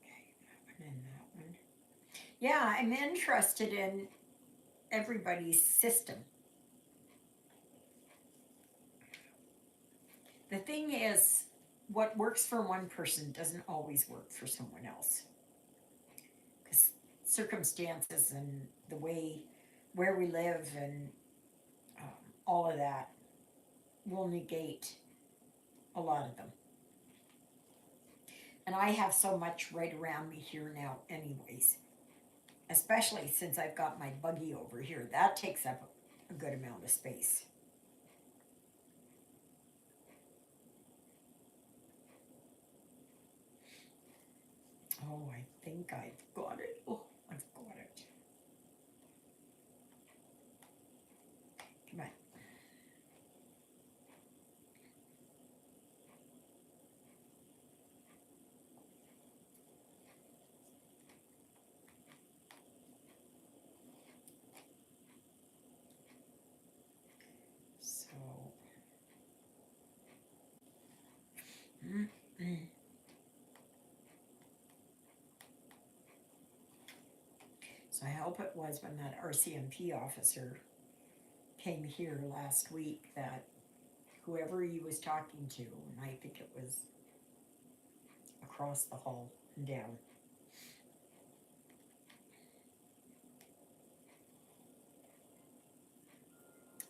Okay, that one and that one. Yeah, I'm interested in everybody's system. The thing is, what works for one person doesn't always work for someone else. Because circumstances and the way, where we live and all of that will negate a lot of them. And I have so much right around me here now anyways. Especially since I've got my buggy over here. That takes up a good amount of space. Oh, I think I've got it. Oh, I've got it. Come on. So, so I hope it was when that RCMP officer came here last week that whoever he was talking to, and I think it was across the hall and down,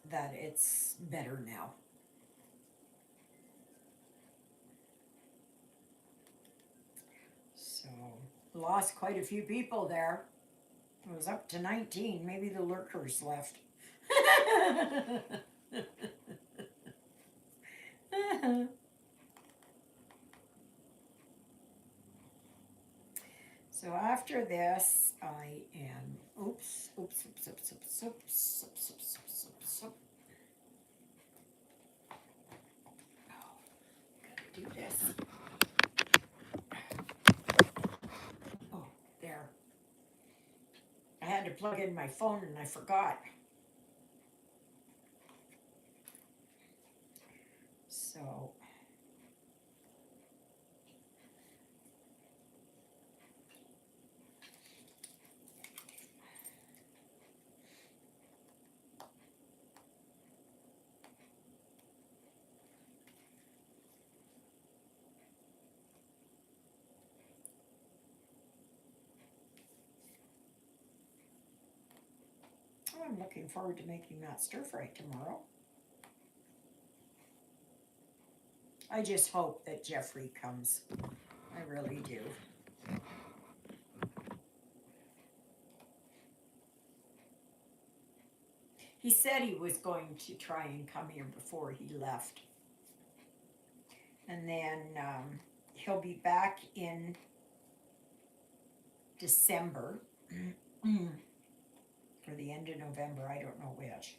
that it's better now. So, lost quite a few people there. It was up to 19. Maybe the lurkers left. So after this, I am, oops. Oh, gotta do this. Oh, there. I had to plug in my phone and I forgot. So, I'm looking forward to making that stir fry tomorrow. I just hope that Jeffrey comes. I really do. He said he was going to try and come here before he left. And then he'll be back in December or the end of November, I don't know which.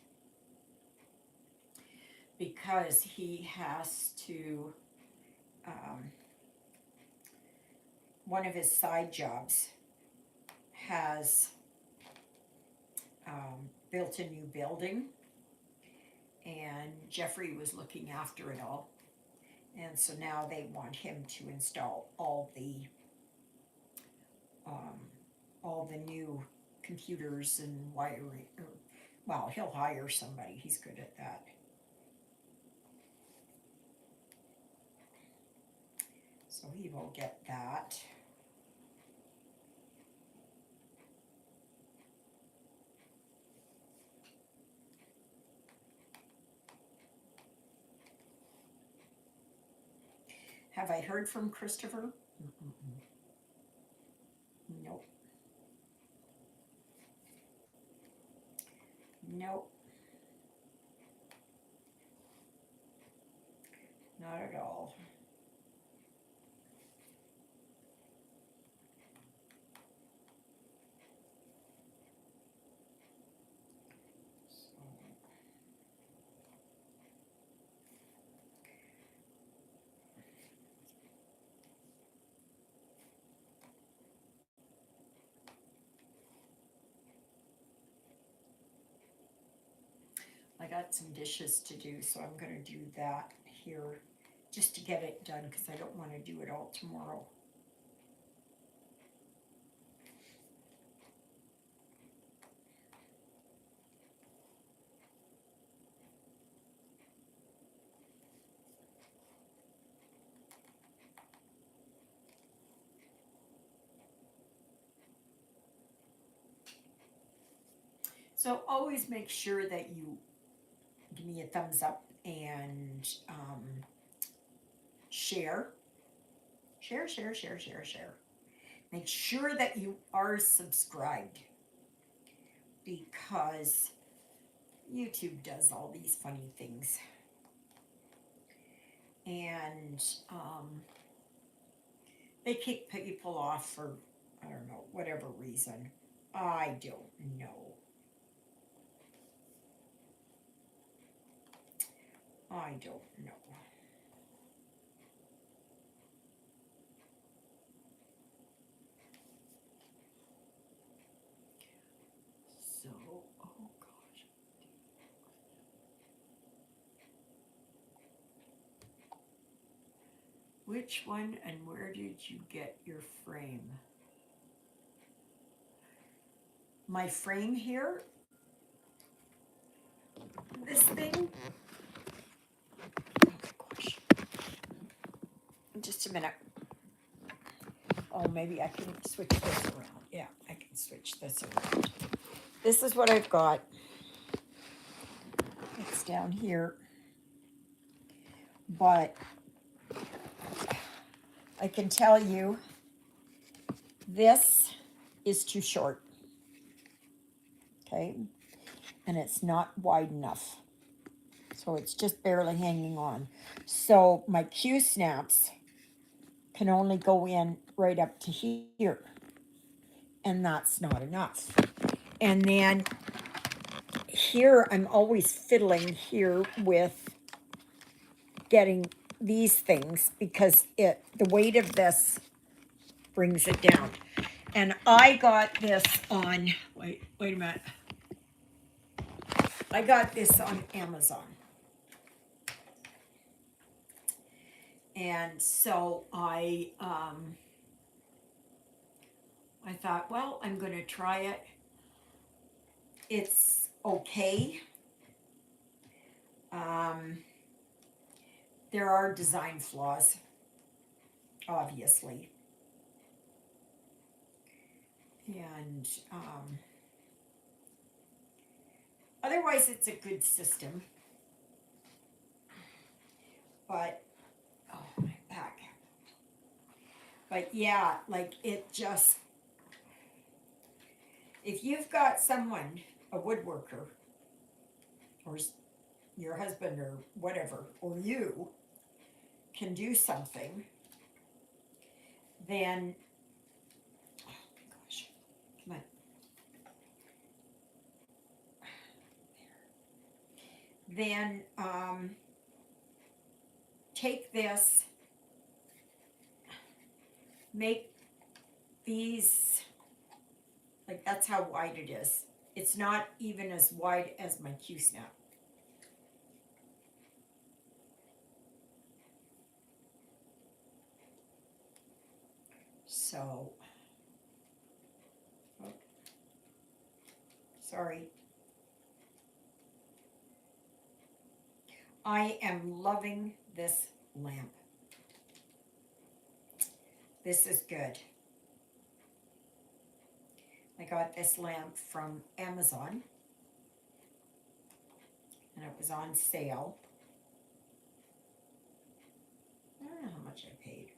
Because he has to, one of his side jobs has built a new building, and Jeffrey was looking after it all. And so now they want him to install all the new computers and wiring. Well, he'll hire somebody. He's good at that. So he will get that. Have I heard from Christopher? Mm-mm-mm. Nope. Nope. Not at all. So, I got some dishes to do, so I'm going to do that here just to get it done because I don't want to do it all tomorrow. So always make sure that you give me a thumbs up and share. Share, share, share, share, share. Make sure that you are subscribed because YouTube does all these funny things. And they kick people off for, I don't know, whatever reason. I don't know. I don't know. So, oh gosh. Which one and where did you get your frame? My frame here, this thing. Oh gosh. Just a minute. Oh, maybe I can switch this around. Yeah, I can switch this around. This is what I've got. It's down here. But I can tell you this is too short. Okay? And it's not wide enough. So it's just barely hanging on. So my Q snaps can only go in right up to here. And that's not enough. And then here I'm always fiddling here with getting these things because the weight of this brings it down. And I got this on, wait a minute. I got this on Amazon. And so I thought, well, I'm going to try it. It's okay. There are design flaws, obviously. And otherwise, it's a good system. But, oh, my back. But yeah, like it just, if you've got someone, a woodworker, or your husband or whatever, or you can do something, then, oh my gosh, come on. Then take this, make these, like that's how wide it is. It's not even as wide as my Q-snap. So, oh, sorry. I am loving this lamp. This is good. I got this lamp from Amazon, and it was on sale. I don't know how much I paid.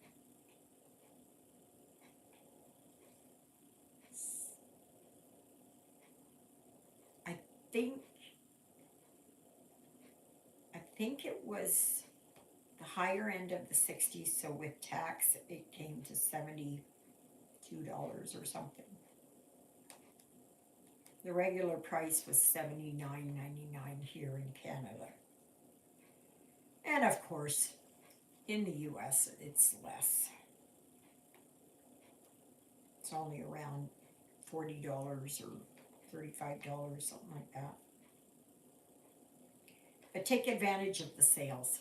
I think it was the higher end of the 60s, so with tax it came to $72 or something. The regular price was $79.99 here in Canada. And of course, in the US, it's less. It's only around $40 or $35, something like that. But take advantage of the sales.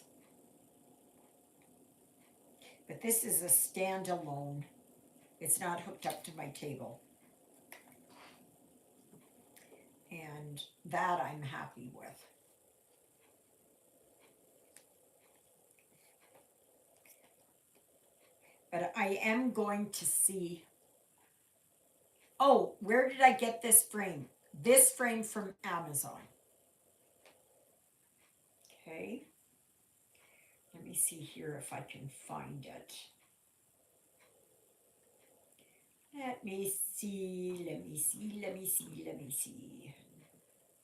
But this is a standalone. It's not hooked up to my table. And that I'm happy with. But I am going to see. Oh, where did I get this frame? This frame from Amazon. Okay. Let me see here if I can find it. Let me see.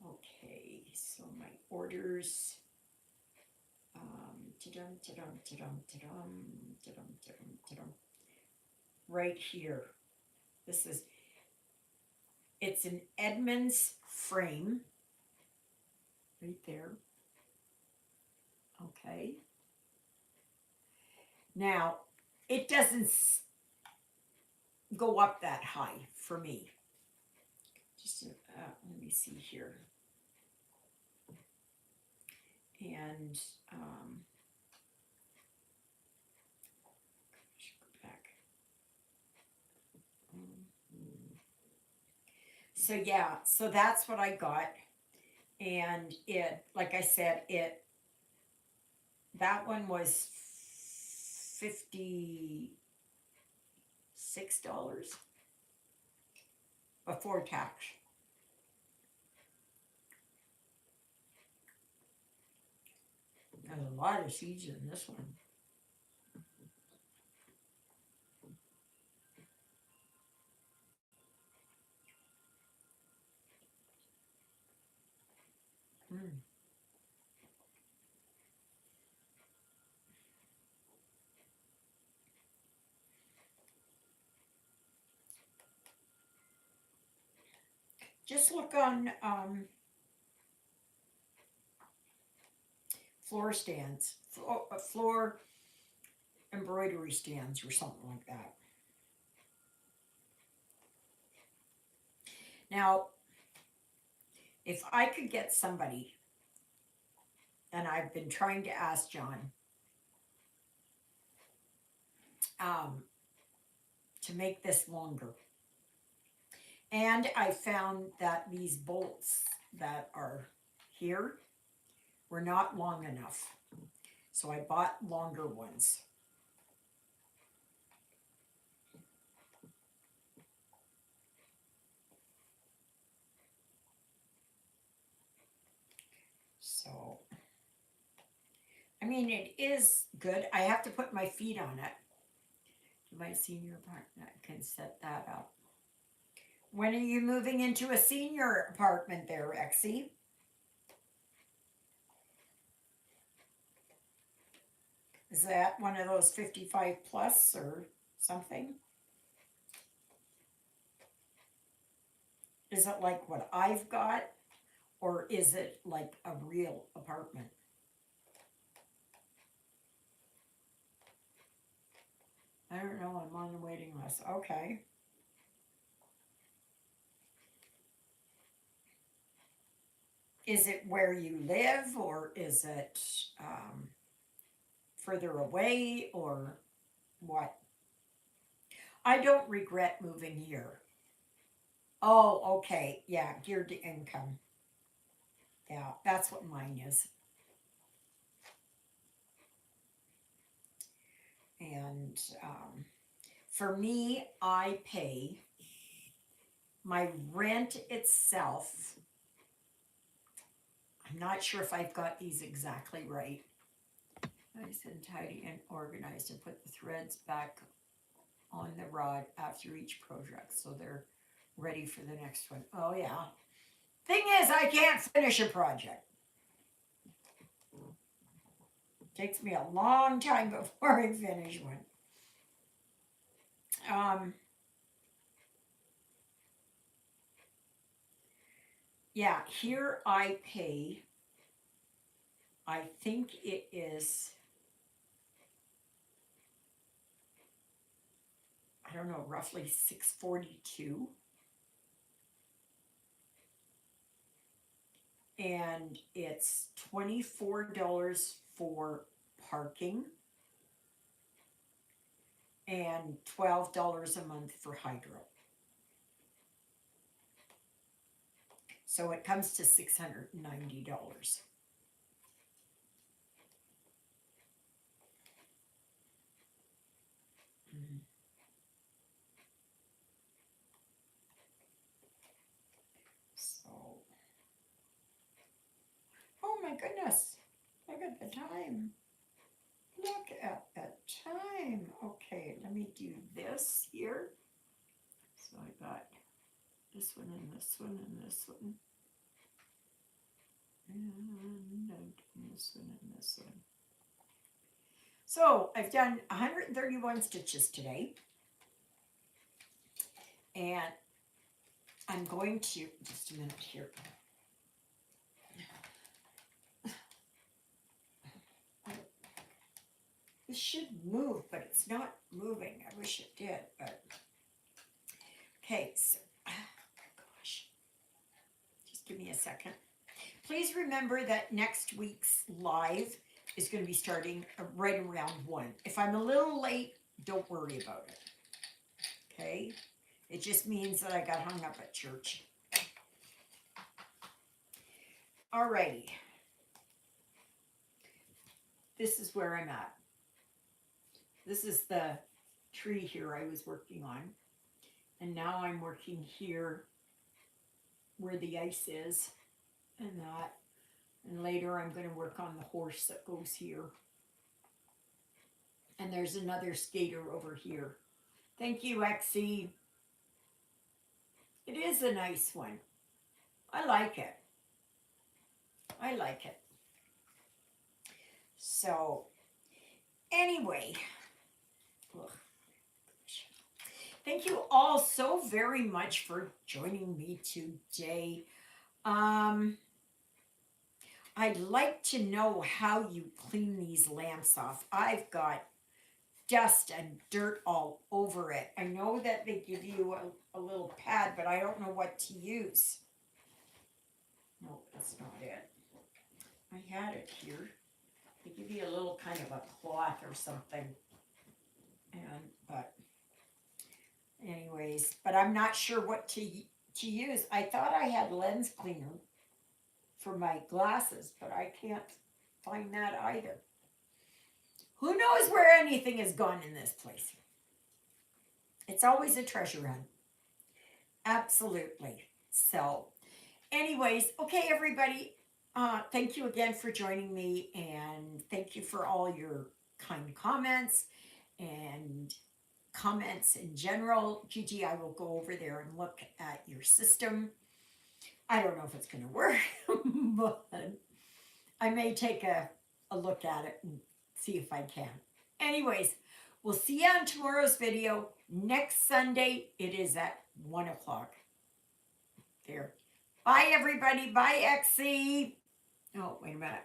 Okay, so my orders. Right here. It's an Edmunds frame. Right there. Okay. Now, it doesn't go up that high for me. Just let me see here. And go back. So yeah, so that's what I got. And it, like I said, that one was $56 before tax. There's a lot of seeds in this one. Just look on floor stands, floor embroidery stands or something like that. Now, if I could get somebody, and I've been trying to ask John, to make this longer. And I found that these bolts that are here were not long enough. So I bought longer ones. So, I mean, it is good. I have to put my feet on it. My senior apartment, I can set that up. When are you moving into a senior apartment there, Rexy? Is that one of those 55 plus or something? Is it like what I've got, or is it like a real apartment? I don't know, I'm on the waiting list. Okay. Is it where you live, or is it further away, or what? I don't regret moving here. Oh, okay. Yeah, geared to income. Yeah, that's what mine is. And for me, I pay my rent itself. I'm not sure if I've got these exactly right. Nice and tidy and organized, and put the threads back on the rod after each project so they're ready for the next one. Oh yeah. Thing is, I can't finish a project. Takes me a long time before I finish one. Yeah, here I pay, I think it is, I don't know, roughly $6.42. And it's $24 for parking and $12 a month for hydro. So it comes to $690. So, oh my goodness, look at the time. Look at the time. Okay, let me do this here. So I got this one and this one and this one. And I'm doing this one and this one. So I've done 131 stitches today. And I'm going to, just a minute here. This should move, but it's not moving. I wish it did, but. Okay, so, gosh, just give me a second. Please remember that next week's live is going to be starting right around 1. If I'm a little late, don't worry about it. Okay? It just means that I got hung up at church. Alrighty. This is where I'm at. This is the tree here I was working on. And now I'm working here where the ice is and that. And later I'm going to work on the horse that goes here. And there's another skater over here. Thank you, Exie. It is a nice one. I like it. I like it. So, anyway. Ugh. Thank you all so very much for joining me today. I'd like to know how you clean these lamps off. I've got dust and dirt all over it. I know that they give you a little pad, but I don't know what to use. No, that's not it. I had it here. They give you a little kind of a cloth or something. But anyways, but I'm not sure what to use. I thought I had lens cleaner for my glasses, but I can't find that either. Who knows where anything has gone in this place? It's always a treasure hunt. Absolutely. So, anyways, okay, everybody. Thank you again for joining me, and thank you for all your kind comments and comments in general. Gigi, I will go over there and look at your system. I don't know if it's going to work, but I may take a look at it and see if I can. Anyways, we'll see you on tomorrow's video. Next Sunday, it is at 1 o'clock. There. Bye, everybody. Bye, Exie. Oh, wait a minute.